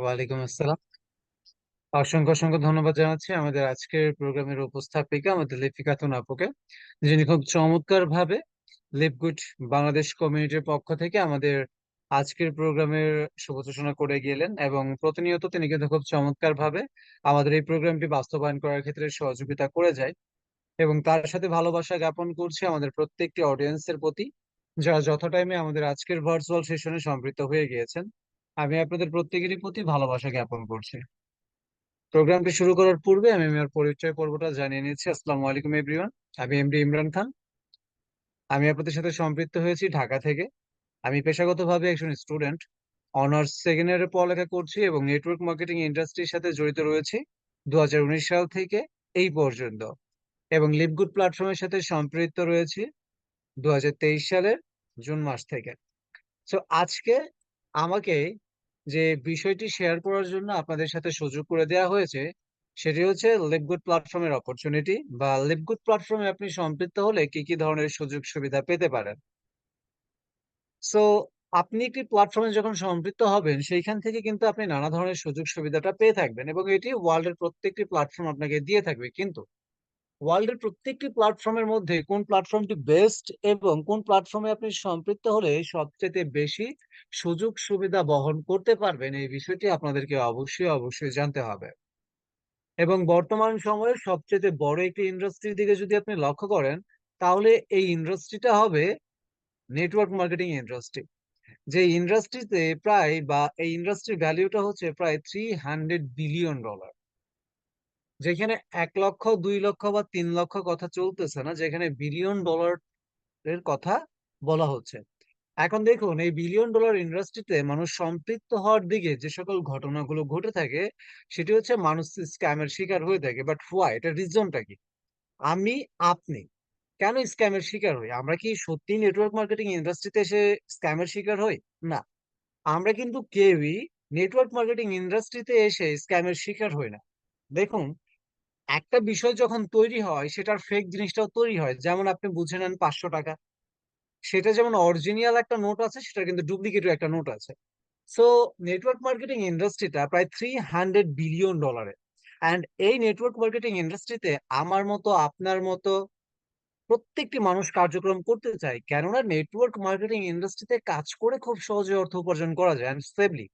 ওয়ালাইকুম আসসালাম। অসংখ্য অসংখ্য ধন্যবাদ জানাচ্ছি আমাদের আজকের প্রোগ্রামের উপস্থাপিকা আমাদের লিপিকা খাতুন আপুকে, যিনি খুব চমৎকার ভাবে লিপগুড বাংলাদেশ কমিউনিটির পক্ষ থেকে আমাদের আজকের প্রোগ্রামের শুভ সূচনা করে গেলেন এবং প্রতিনিয়ত তিনি কিন্তু খুব চমৎকার ভাবে আমাদের এই প্রোগ্রামটি বাস্তবায়ন করার ক্ষেত্রে সহযোগিতা করে যায় এবং তার সাথে ভালোবাসা জ্ঞাপন করছে আমাদের প্রত্যেকটি অডিয়েন্সের প্রতি, যারা যত টাইমে আমাদের আজকের ভার্চুয়াল সেশনে সম্পৃক্ত হয়ে গিয়েছেন। আমি আপনাদের প্রত্যেকেরই প্রতি ভালোবাসা জ্ঞাপন করছি। প্রোগ্রামটি শুরু করার পূর্বে আমি আমার পরিচয় পর্বটা জানিয়ে নিচ্ছি। আসসালামু আলাইকুম এভরিওয়ান। আমি এমডি ইমরান খান। আমি আপনাদের সাথে সম্পৃক্ত হয়েছি ঢাকা থেকে। আমি পেশাগতভাবে একজন স্টুডেন্ট, অনার্স সেকেন্ড ইয়ারে পড়ালেখা করছি এবং নেটওয়ার্ক মার্কেটিং ইন্ডাস্ট্রির সাথে জড়িত রয়েছি 2019 সাল থেকে এই পর্যন্ত, এবং লিভগুড প্ল্যাটফর্মের সাথে সম্পৃক্ত রয়েছি 2023 সালের জুন মাস থেকে। তো আজকে আমাকে যে বিষয়টি শেয়ার করার জন্য আপনাদের সাথে সুযোগ করে দেওয়া হয়েছে, সেটি হচ্ছে লিভগুড প্ল্যাটফর্মের অপরচুনিটি, বা লিভগুড প্ল্যাটফর্মে আপনি সম্পৃক্ত হলে কি কি ধরনের সুযোগ সুবিধা পেতে পারেন। সো আপনি একটি প্ল্যাটফর্মে যখন সম্পৃক্ত হবেন, সেইখান থেকে কিন্তু আপনি নানা ধরনের সুযোগ সুবিধাটা পেয়ে থাকবেন এবং এটি ওয়ার্ল্ডের প্রত্যেকটি প্ল্যাটফর্ম আপনাকে দিয়ে থাকবে। কিন্তু ওয়ার্ল্ডের প্রত্যেকটি প্ল্যাটফর্মের মধ্যে কোন প্ল্যাটফর্মটি বেস্ট এবং কোন প্ল্যাটফর্মে আপনি সম্পৃক্ত হলে সবচেয়ে বেশি সুযোগ সুবিধা বহন করতে পারবেন, এই বিষয়টি আপনাদেরকে অবশ্যই অবশ্যই জানতে হবে। এবং বর্তমান সময়ে সবচেয়ে বড় একটি ইন্ডাস্ট্রির দিকে যদি আপনি লক্ষ্য করেন, তাহলে এই ইন্ডাস্ট্রিটা হবে নেটওয়ার্ক মার্কেটিং ইন্ডাস্ট্রি। যে ইন্ডাস্ট্রিতে প্রায়, বা এই ইন্ডাস্ট্রির ভ্যালুটা হচ্ছে প্রায় $300 বিলিয়ন, যেখানে 1 লক্ষ 2 লক্ষ বা 3 লক্ষ কথা চলতেছে না, যেখানে বিলিয়ন ডলার এর কথা বলা হচ্ছে। এখন দেখুন, এই বিলিয়ন ডলার ইন্ডাস্ট্রিতে মানুষ সম্পৃক্ত হওয়ার দিকে যে সকল ঘটনাগুলো ঘটে থাকে, সেটি হচ্ছে মানুষ স্ক্যামের শিকার হয়ে থাকে। বাট হোয়াই, এটা রিজনটা কি? আমি, আপনি কেন স্ক্যামের শিকার হই? আমরা কি সত্যি নেটওয়ার্ক মার্কেটিং ইন্ডাস্ট্রিতে এসে স্ক্যামের শিকার হই? না, আমরা কিন্তু কেউই নেটওয়ার্ক মার্কেটিং ইন্ডাস্ট্রিতে এসে স্ক্যামের শিকার হই না। দেখুন, একটা বিষয় যখন তৈরি হয়, সেটার ফেক জিনিসটাও তৈরি হয়। যেমন আপনি বুঝে নেন 500 টাকা, সেটা যেমন অরিজিনাল একটা নোট আছে, সেটা কিন্তু ডুপ্লিকেটও একটা নোট আছে। সো নেটওয়ার্ক মার্কেটিং ইন্ডাস্ট্রিটা প্রায় $300 বিলিয়ন। অ্যান্ড এই নেটওয়ার্ক মার্কেটিং ইন্ডাস্ট্রিতে আমার মতো, আপনার মতো প্রত্যেকটি মানুষ কার্যক্রম করতে চায়, কেননা নেটওয়ার্ক মার্কেটিং ইন্ডাস্ট্রিতে কাজ করে খুব সহজে অর্থ উপার্জন করা যায় অ্যান্ড সেফলি।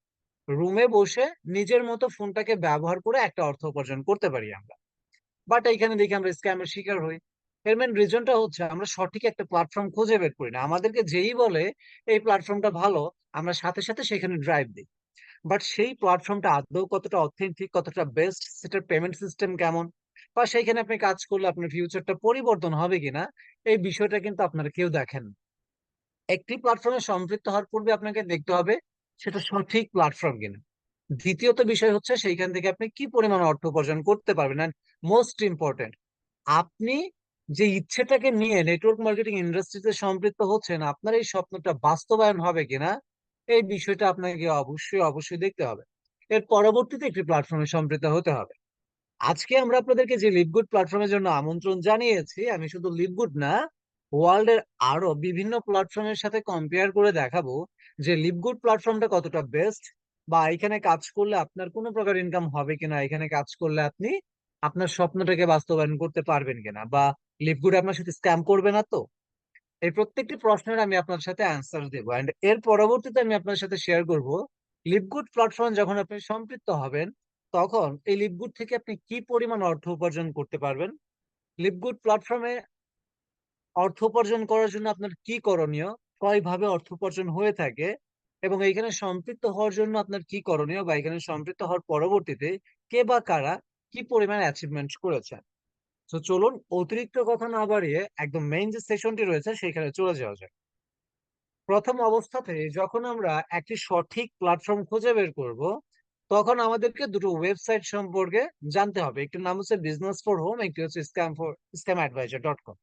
রুমে বসে নিজের মতো ফোনটাকে ব্যবহার করে একটা অর্থ উপার্জন করতে পারি আমরা। বাট এইখানে দেখি আমরা স্ক্যামের শিকার হই। এর মেন রিজনটা হচ্ছে আমরা সঠিক একটা প্ল্যাটফর্ম খুঁজে বের করি না। আমাদেরকে যেই বলে এই প্ল্যাটফর্মটা ভালো, আমরা সাথে সাথে সেখানে ড্রাইভ দিই। বাট সেই প্ল্যাটফর্মটা আদৌ কতটা অথেন্টিক, কতটা বেস্ট, সেটার পেমেন্ট সিস্টেম কেমন, বা সেইখানে আপনি কাজ করলে আপনার ফিউচারটা পরিবর্তন হবে কিনা, এই বিষয়টা কিন্তু আপনারা কেউ দেখেন না। একটি প্ল্যাটফর্মে সম্পৃক্ত হওয়ার পূর্বে আপনাকে দেখতে হবে সেটা সঠিক প্ল্যাটফর্ম কিনা। দ্বিতীয়ত বিষয় হচ্ছে সেইখান থেকে আপনি কি পরিমাণ অর্থ উপার্জন করতে পারবেন, এন্ড মোস্ট ইম্পর্টেন্ট, আপনি যে ইচ্ছেটাকে নিয়ে নেটওয়ার্ক মার্কেটিং ইন্ডাস্ট্রিতে সম্পৃক্ত হচ্ছেন, আপনার এই স্বপ্নটা বাস্তবায়ন হবে কিনা, এই বিষয়টা আপনাকে অবশ্যই অবশ্যই দেখতে হবে। এর পরবর্তীতে একটি প্ল্যাটফর্মে সম্পৃক্ত হতে হবে। আজকে আমরা আপনাদেরকে যে লিভগুড প্ল্যাটফর্মের জন্য আমন্ত্রণ জানিয়েছি, আমি শুধু লিভগুড না, ওয়ার্ল্ডের আরো বিভিন্ন প্ল্যাটফর্মের সাথে কম্পেয়ার করে দেখাবো যে লিভগুড প্ল্যাটফর্মটা কতটা বেস্ট, বা এখানে কাজ করলে আপনার কোনো প্রকার ইনকাম হবে কিনা, এখানে কাজ করলে আপনি আপনার স্বপ্নটাকে বাস্তবায়ন করতে পারবেন কিনা, বা লিভগুড আপনার সাথে স্ক্যাম করবে না তো। এই প্রত্যেকটি প্রশ্নের আমি আপনার সাথে অ্যান্সার দেবো, এন্ড এর পরবর্তীতে আমি আপনার সাথে শেয়ার করব লিভগুড প্ল্যাটফর্ম যখন আপনি সম্পৃক্ত হবেন, তখন এই লিভগুড থেকে আপনি কি পরিমাণ অর্থ উপার্জন করতে পারবেন। লিভগুড প্ল্যাটফর্মে অর্থ উপার্জন করার জন্য আপনার কি করণীয়, কয়ভাবে অর্থ উপার্জন হয়ে থাকে, এবং এইখানে সম্পৃক্ত হওয়ার জন্য আপনার কি করণীয়, বা এখানে সম্পৃক্ত হওয়ার পরবর্তীতে কে বা কারা কি পরিমাণ অ্যাচিভমেন্ট করেছেন। তো চলুন, অতিরিক্ত কথা না বাড়িয়ে একদম মেইন যে সেশনটি রয়েছে সেখানে চলে যাওয়া যাক। প্রথম অবস্থাতে যখন আমরা একটি সঠিক প্ল্যাটফর্ম খুঁজে বের করব, তখন আমাদেরকে দুটো ওয়েবসাইট সম্পর্কে জানতে হবে। একটির নাম হচ্ছে বিজনেস ফর হোম, একটি হচ্ছে scam advisor.com।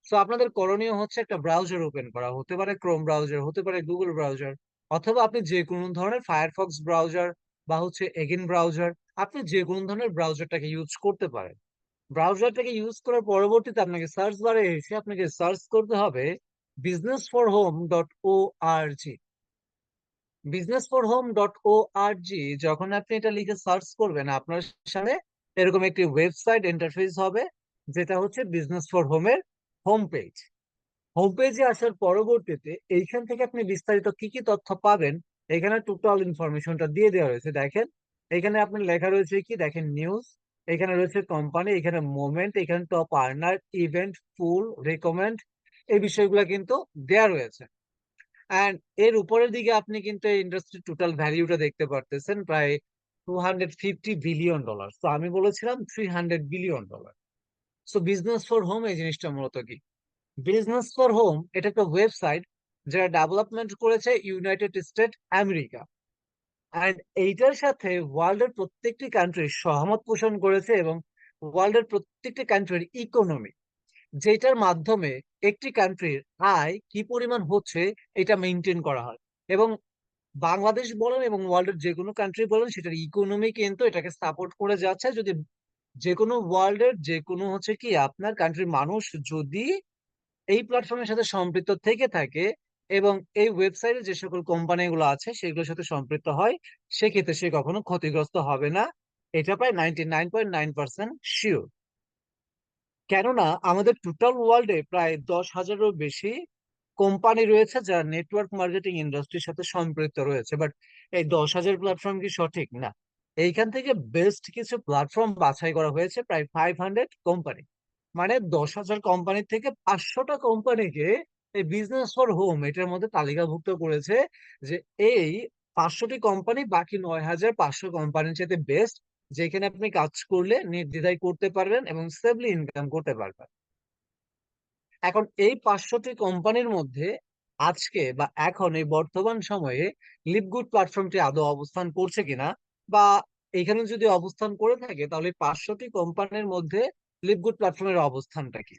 সো আপনাদের করণীয় হচ্ছে একটা ব্রাউজার ওপেন করা, হতে পারে ক্রোম ব্রাউজার, হতে পারে গুগল ব্রাউজার, অথবা আপনি যে কোনো ধরনের ফায়ারফক্স ব্রাউজার বা হচ্ছে এগেন ব্রাউজার, আপনি যে কোনো ধরনের ব্রাউজারটাকে ইউজ করতে পারেন। ব্রাউজারটাকে ইউজ করার পরবর্তীতে আপনাকে সার্চ বারে এসে আপনাকে সার্চ করতে হবে businessforhome.org। businessforhome.org যখন আপনি এটা লিখে সার্চ করবেন, আপনার সামনে এরকম একটি ওয়েবসাইট ইন্টারফেস হবে, যেটা হচ্ছে বিজনেস ফর হোমের হোম পেজ। হোম পেজে আসার পরবর্তীতে এইখান থেকে আপনি বিস্তারিত কি কি তথ্য পাবেন, এখানে টোটাল ইনফরমেশনটা দিয়ে দেওয়া রয়েছে। দেখেন এখানে আপনার লেখা রয়েছে কি, দেখেন নিউজ, এখানে রয়েছে কোম্পানি, এখানে মোমেন্ট, এখানে টপ আর্নার, ইভেন্ট, ফুল, রেকমেন্ড, এই বিষয়গুলো কিন্তু দেয়া রয়েছে। অ্যান্ড এর উপরের দিকে আপনি কিন্তু এই ইন্ডাস্ট্রির টোটাল ভ্যালিউটা দেখতে পারতেছেন, প্রায় $250 বিলিয়ন। তো আমি বলেছিলাম $300 billion. So business for home এই জিনিসটা মূলত কি, বিজনেস ফর হোম এটা একটা ওয়েবসাইট যেটা ডেভেলপমেন্ট করেছে ইউনাইটেড স্টেট আমেরিকা। অ্যান্ড এইটার সাথে ওয়ার্ল্ডের প্রত্যেকটি কান্ট্রি সহমত পোষণ করেছে, এবং ওয়ার্ল্ডের প্রত্যেকটি কান্ট্রির ইকোনমি, যেটার মাধ্যমে একটি কান্ট্রির আয় কি পরিমাণ হচ্ছে এটা মেনটেন করা হয়। এবং বাংলাদেশ বলেন এবং ওয়ার্ল্ডের যে কোনো কান্ট্রি বলেন, সেটার ইকোনমি কিন্তু এটাকে সাপোর্ট করে যাচ্ছে। যদি যে কোনো ওয়ার্ল্ডের যে কোনো হচ্ছে কি আপনার কান্ট্রির মানুষ যদি এই প্ল্যাটফর্মের সাথে সম্পৃক্ত থেকে থাকে এবং এই ওয়েবসাইটে যে সকল কোম্পানিগুলো আছে সেগুলোর সাথে সম্পৃক্ত হয়, সেক্ষেত্রে সে কখনো ক্ষতিগ্রস্ত হবে না। এটা প্রায় 99.9% শিওর। কেননা আমাদের টোটাল ওয়ার্ল্ডে প্রায় 10,000-এরও বেশি কোম্পানি রয়েছে যারা নেটওয়ার্ক মার্কেটিং ইন্ডাস্ট্রির সাথে সম্পৃক্ত রয়েছে। বাট এই 10,000 প্ল্যাটফর্ম কি সঠিক না, এইখান থেকে বেস্ট কিছু প্ল্যাটফর্ম বাছাই করা হয়েছে, প্রায় 500 কোম্পানি। মানে 10,000 কোম্পানি থেকে 500টা কোম্পানিকে এই বিজনেস ফর হোম এটার মধ্যে তালিকাভুক্ত করেছে, যে এই 500টি কোম্পানি বাকি 9,500 কোম্পানির চাইতে বেস্ট, যেখানে আপনি কাজ করলে নির্দ্বিধায় করতে পারবেন এবং সেফলি ইনকাম করতে পারবেন। এখন এই 500টি কোম্পানির মধ্যে আজকে বা এখন এই বর্তমান সময়ে লিভগুড প্ল্যাটফর্মটি আদৌ অবস্থান করছে কিনা, বা এখানে যদি অবস্থান করে থাকে তাহলে 500টি কোম্পানির মধ্যে লিভগুড প্ল্যাটফর্মের অবস্থানটা কি,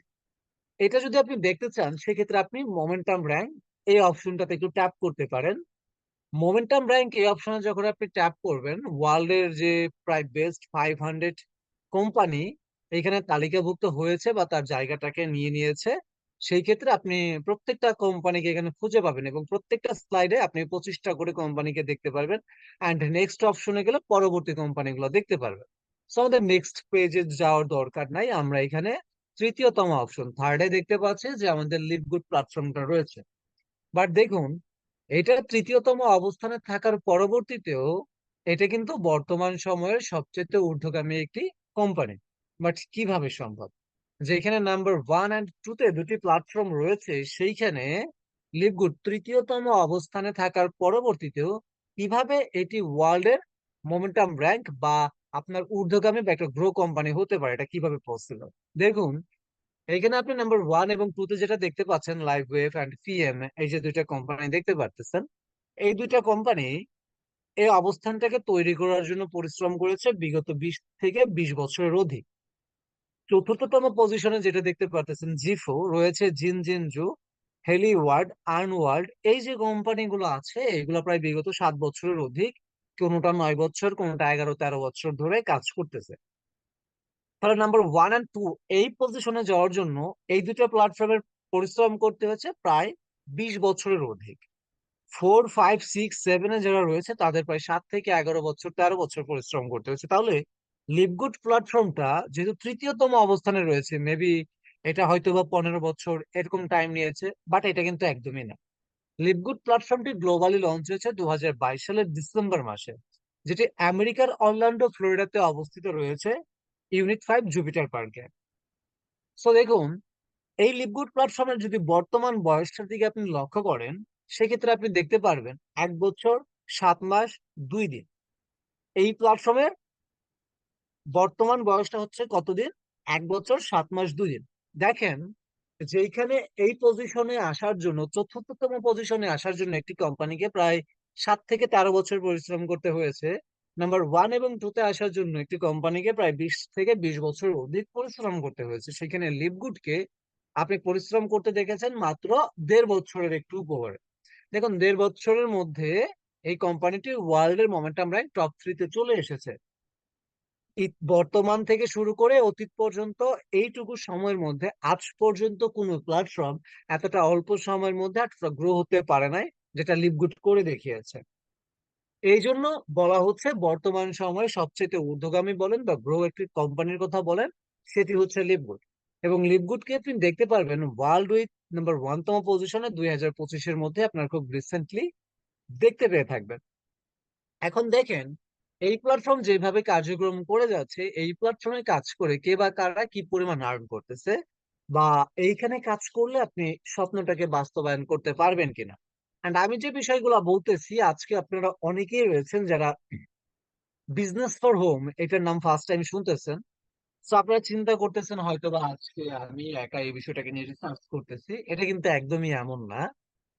এটা যদি আপনি দেখতে চান সেক্ষেত্রে আপনি মোমেন্টাম র্যাঙ্ক এই অপশনটাতে একটু ট্যাপ করতে পারেন। মোমেন্টাম র্যাঙ্ক এই অপশনে যখন আপনি ট্যাপ করবেন, ওয়ার্ল্ডের যে প্রায় বেস্ট 500 কোম্পানি এখানে তালিকাভুক্ত হয়েছে বা তার জায়গাটাকে নিয়ে নিয়েছে, সেই ক্ষেত্রে আপনি প্রত্যেকটা কোম্পানিকে এখানে খুঁজে পাবেন এবং প্রত্যেকটা স্লাইডে আপনি 25টা করে কোম্পানিকে দেখতে পারবেন। অ্যান্ড নেক্সট অপশনে গেলে পরবর্তী কোম্পানিগুলো দেখতে পারবেন। সো আমাদের নেক্সট পেজে যাওয়ার দরকার নাই, আমরা এখানে তৃতীয়তম অপশন থার্ডে দেখতে পাচ্ছি যে আমাদের লিভগুড প্ল্যাটফর্মটা রয়েছে। বাট দেখুন, এটা তৃতীয়তম অবস্থানে থাকার পরবর্তীতেও এটা কিন্তু বর্তমান সময়ের সবচেয়ে ঊর্ধ্বগামী একটি কোম্পানি। বাট কিভাবে সম্ভব, যেখানে নাম্বার 1 and 2 তে দুটি প্ল্যাটফর্ম রয়েছে, সেইখানে লিভগুড তৃতীয়তম অবস্থানে থাকার পরবর্তীতেও কিভাবে এটি ওয়ার্ল্ডের মোমেন্টাম র্যাঙ্ক বা আপনার ঊর্ধ্বগামী বা একটা গ্রো কোম্পানি হতে পারে, এটা কিভাবে পসিবল? দেখুন, এখানে আপনি নাম্বার 1 এবং 2 তে যেটা দেখতে পাচ্ছেন, লাইভ ওয়েভ অ্যান্ড পিএম, এই যে দুইটা কোম্পানি দেখতে পারতেছেন, এই দুইটা কোম্পানি এই অবস্থানটাকে তৈরি করার জন্য পরিশ্রম করেছে বিগত 20 থেকে 20 বছরের অধিক। চতুর্থতম পজিশনে যেটা দেখতে পারতেছেন জিফো রয়েছে, জিনজিনজু, হেলিওয়ার্ড, আর্নওয়ার্ল্ড, এই যে কোম্পানিগুলো আছে এগুলো প্রায় বিগত 7 বছরের অধিক, কোনোটা 9 বছর, কোনোটা 11-13 বছর ধরে কাজ করতেছে। তাহলে নাম্বার 1 and 2 এই পজিশনে যাওয়ার জন্য এই দুটো প্ল্যাটফর্মের পরিশ্রম করতে হচ্ছে প্রায় 20 বছরের অধিক। 4, 5, 6, 7-এ যারা রয়েছে তাদের প্রায় 7 থেকে 11 বছর, 13 বছর পরিশ্রম করতে হচ্ছে। তাহলে লিভগুড প্ল্যাটফর্মটা যেহেতু তৃতীয়তম অবস্থানে রয়েছে, মেবি এটা হয়তো বা 15 বছর এরকম টাইম নিয়েছে, বাট এটা কিন্তু একদমই না। লিভগুড প্ল্যাটফর্মটি গ্লোবালি লঞ্চ হয়েছে 2022 সালের ডিসেম্বর মাসে, যেটি আমেরিকার অরল্যান্ডো ফ্লোরিডাতে অবস্থিত রয়েছে, ইউনিট 5 জুপিটার পার্কে। সো দেখুন, এই লিভগুড প্ল্যাটফর্মের যদি বর্তমান বয়সটার দিকে আপনি লক্ষ্য করেন, সেক্ষেত্রে আপনি দেখতে পারবেন 1 বছর 7 মাস 2 দিন। এই প্ল্যাটফর্মের বর্তমান বয়সটা হচ্ছে কতদিন? 1 বছর 7 মাস 2 দিন। দেখেন, যেখানে এই পজিশনে আসার জন্য, চতুর্থতম পজিশনে আসার জন্য একটি কোম্পানিকে প্রায় 7 থেকে 13 বছর পরিশ্রম করতে হয়েছে, নাম্বার 1 এবং 2 তে আসার জন্য একটি কোম্পানিকে প্রায় 20 থেকে 20 বছর অধিক পরিশ্রম করতে হয়েছে। সেখানে লিভগুডকে আপনি পরিশ্রম করতে দেখেছেন মাত্র 1.5 বছরের একটু উপরে। দেখুন, 1.5 বছরের মধ্যে এই কোম্পানিটি ওয়ার্ল্ডের মোমেন্টাম র্যাঙ্ক টপ 3-তে চলে এসেছে। বর্তমান থেকে শুরু করে অতীত পর্যন্ত এইটুকু সময়ের মধ্যে আজ পর্যন্ত কোনো প্ল্যাটফর্ম এতটা অল্প সময়ের মধ্যে এতটা গ্রো হতে পারে নাই, যেটা লিভগুড করে দেখিয়েছে। এই জন্য বলা হচ্ছে বর্তমান সময়ে সবচেয়ে ঊর্ধ্বগামী বলেন বা গ্রো একটি কোম্পানির কথা বলেন, সেটি হচ্ছে লিভগুড। এবং লিভগুডকে আপনি দেখতে পারবেন ওয়ার্ল্ড উইথ নাম্বার 1 তম পজিশনে 2025-এর মধ্যে আপনার খুব রিসেন্টলি দেখতে পেয়ে থাকবেন। এখন দেখেন, এই প্ল্যাটফর্ম যেভাবে কার্যক্রম করে যাচ্ছে, এই প্ল্যাটফর্মে কাজ করে কে বা কারা কি পরিমাণ আর্ন করতেছে, বা এইখানে কাজ করলে আপনি স্বপ্নটাকে বাস্তবায়ন করতে পারবেন কিনা। এন্ড আমি যে বিষয়গুলো বলতেছি, আজকে আপনারা অনেকেই রয়েছেন যারা বিজনেস ফর হোম এটার নাম ফার্স্ট টাইম শুনতেছেন। তো আপনারা চিন্তা করতেছেন হয়তো বা আজকে আমি একা এই বিষয়টাকে নিয়ে রিসার্চ করতেছি, এটা কিন্তু একদমই এমন না।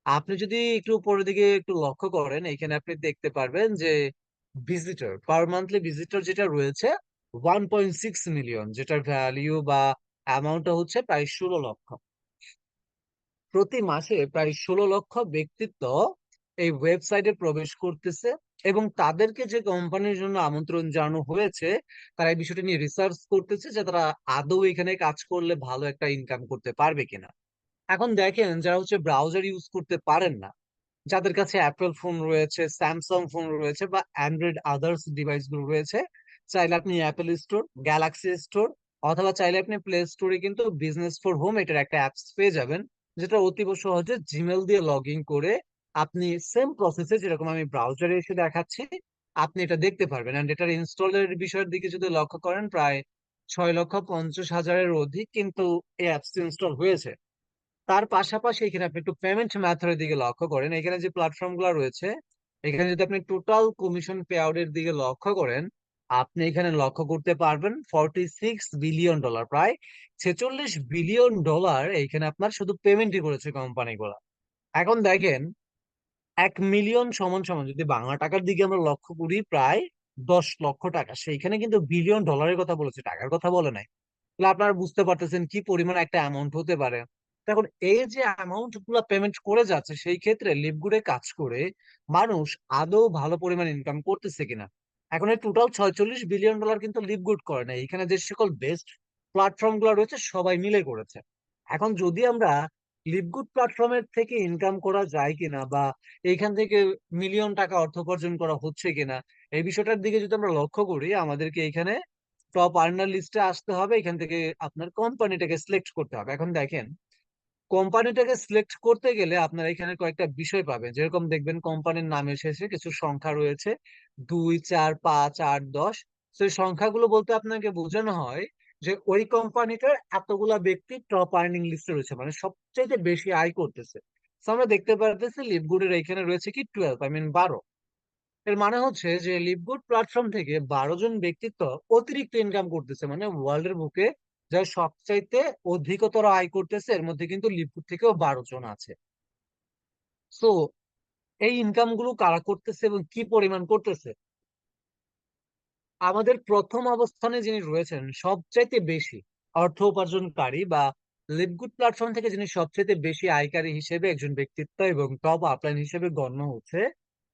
আপনি যদি একটু উপরের দিকে একটু লক্ষ্য করেন, এখানে আপনি দেখতে পারবেন যে ভিজিটর, পার মান্থলি ভিজিটর যেটা রয়েছে 1.6 মিলিয়ন, যেটার ভ্যালিউ বা অ্যামাউন্টটা হচ্ছে প্রায় 16 লক্ষ। প্রতি মাসে প্রায় 16 লক্ষ ব্যক্তিত্ব এই ওয়েবসাইটে প্রবেশ করতেছে, এবং তাদেরকে যে কোম্পানির জন্য আমন্ত্রণ জানানো হয়েছে, তারা এই বিষয়টা নিয়ে রিসার্চ করতেছে যে তারা আদৌ এখানে কাজ করলে ভালো একটা ইনকাম করতে পারবে কিনা। এখন দেখেন, যারা হচ্ছে ব্রাউজার ইউজ করতে পারেন না, যাদের কাছে অ্যাপেল ফোন রয়েছে, স্যামসাং ফোন রয়েছে, বা অ্যান্ড্রয়েড আদার্স ডিভাইস গুলো রয়েছে, চাইলে আপনি অ্যাপেল স্টোর, গ্যালাক্সি স্টোর, অথবা চাইলে আপনি প্লে স্টোরে কিন্তু বিজনেস ফর হোম এটার একটা অ্যাপস পেয়ে যাবেন, যেটা অতীব সহজে জিমেল দিয়ে লগ ইন করে আপনি সেম প্রসেসে, যেরকম আমি ব্রাউজারে এসে দেখাচ্ছি, আপনি এটা দেখতে পারবেন। এন্ড এটার ইনস্টলের বিষয়ের দিকে যদি লক্ষ্য করেন, প্রায় 6,50,000-এর অধিক কিন্তু এই অ্যাপস ইনস্টল হয়েছে। তার পাশাপাশি এখানে আপনি একটু পেমেন্ট মেথডের দিকে লক্ষ্য করেন, এখানে যে প্ল্যাটফর্ম গুলো রয়েছে, এখানে যদি আপনি টোটাল কমিশন পে আউটের দিকে লক্ষ্য করেন, আপনি এখানে লক্ষ্য করতে পারবেন $46 বিলিয়ন, প্রায় $46 বিলিয়ন এখানে আপনার শুধু পেমেন্টই করেছে কোম্পানিগুলো। এখন দেখেন, 1 মিলিয়ন সমান সমান যদি বাংলা টাকার দিকে আমরা লক্ষ্য করি, প্রায় 10 লক্ষ টাকা। সেইখানে কিন্তু বিলিয়ন ডলারের কথা বলেছে, টাকার কথা বলে নাই। তাহলে আপনারা বুঝতে পারতেছেন কি পরিমাণ একটা অ্যামাউন্ট হতে পারে। এখন এই যে অ্যামাউন্ট গুলো পেমেন্ট করে যাচ্ছে, সেই ক্ষেত্রে লিভগুডে কাজ করে মানুষ আদৌ ভালো পরিমাণ ইনকাম করতেছে কিনা। এখন এই টোটাল $46 বিলিয়ন কিন্তু লিভগুড করে না, এখানে যে সকল বেস্ট প্ল্যাটফর্ম গুলো রয়েছে সবাই মিলে করেছে। এখন যদি আমরা লিভগুড প্ল্যাটফর্মের থেকে ইনকাম করা যায় কিনা, বা এইখান থেকে মিলিয়ন টাকা অর্থ উপার্জন করা হচ্ছে কিনা, এই বিষয়টার দিকে যদি আমরা লক্ষ্য করি, আমাদেরকে এখানে টপ আর্নার লিস্টে আসতে হবে, এখান থেকে আপনার কোম্পানিটাকে সিলেক্ট করতে হবে। এখন দেখেন, কোম্পানিটাকে সিলেক্ট করতে গেলে আপনার এখানে কয়েকটা বিষয় পাবেন, যেরকম দেখবেন কোম্পানির নামের শেষে কিছু সংখ্যা রয়েছে, 2, 4, 5, 8, 10। সেই সংখ্যাগুলো বলতে আপনাকে বোঝানো হয় যে ওই কোম্পানিটার এতগুলা ব্যক্তি টপ আর্নিং লিস্টে রয়েছে, মানে সবচেয়ে বেশি আয় করতেছে। So আমরা দেখতে পারতেছি লিভগুডের এখানে রয়েছে কি 12, আই মিন 12। এর মানে হচ্ছে যে লিভগুড প্ল্যাটফর্ম থেকে 12 জন ব্যক্তিত্ব অতিরিক্ত ইনকাম করতেছে, মানে ওয়ার্ল্ড এর বুকে যারা সবচাইতে অধিকতর আয় করতেছে, এর মধ্যে কিন্তু লিভগুড থেকেও 12 জন আছে। সো এই ইনকাম গুলো কারা করতেছে এবং কি পরিমাণ করতেছে? আমাদের প্রথম অবস্থানে যিনি রয়েছেন সবচাইতে বেশি অর্থ উপার্জনকারী, বা লিভগুড প্ল্যাটফর্ম থেকে যিনি সবচাইতে বেশি আয়কারী হিসেবে একজন ব্যক্তিত্ব এবং টপ আপলাইন হিসেবে গণ্য হচ্ছে,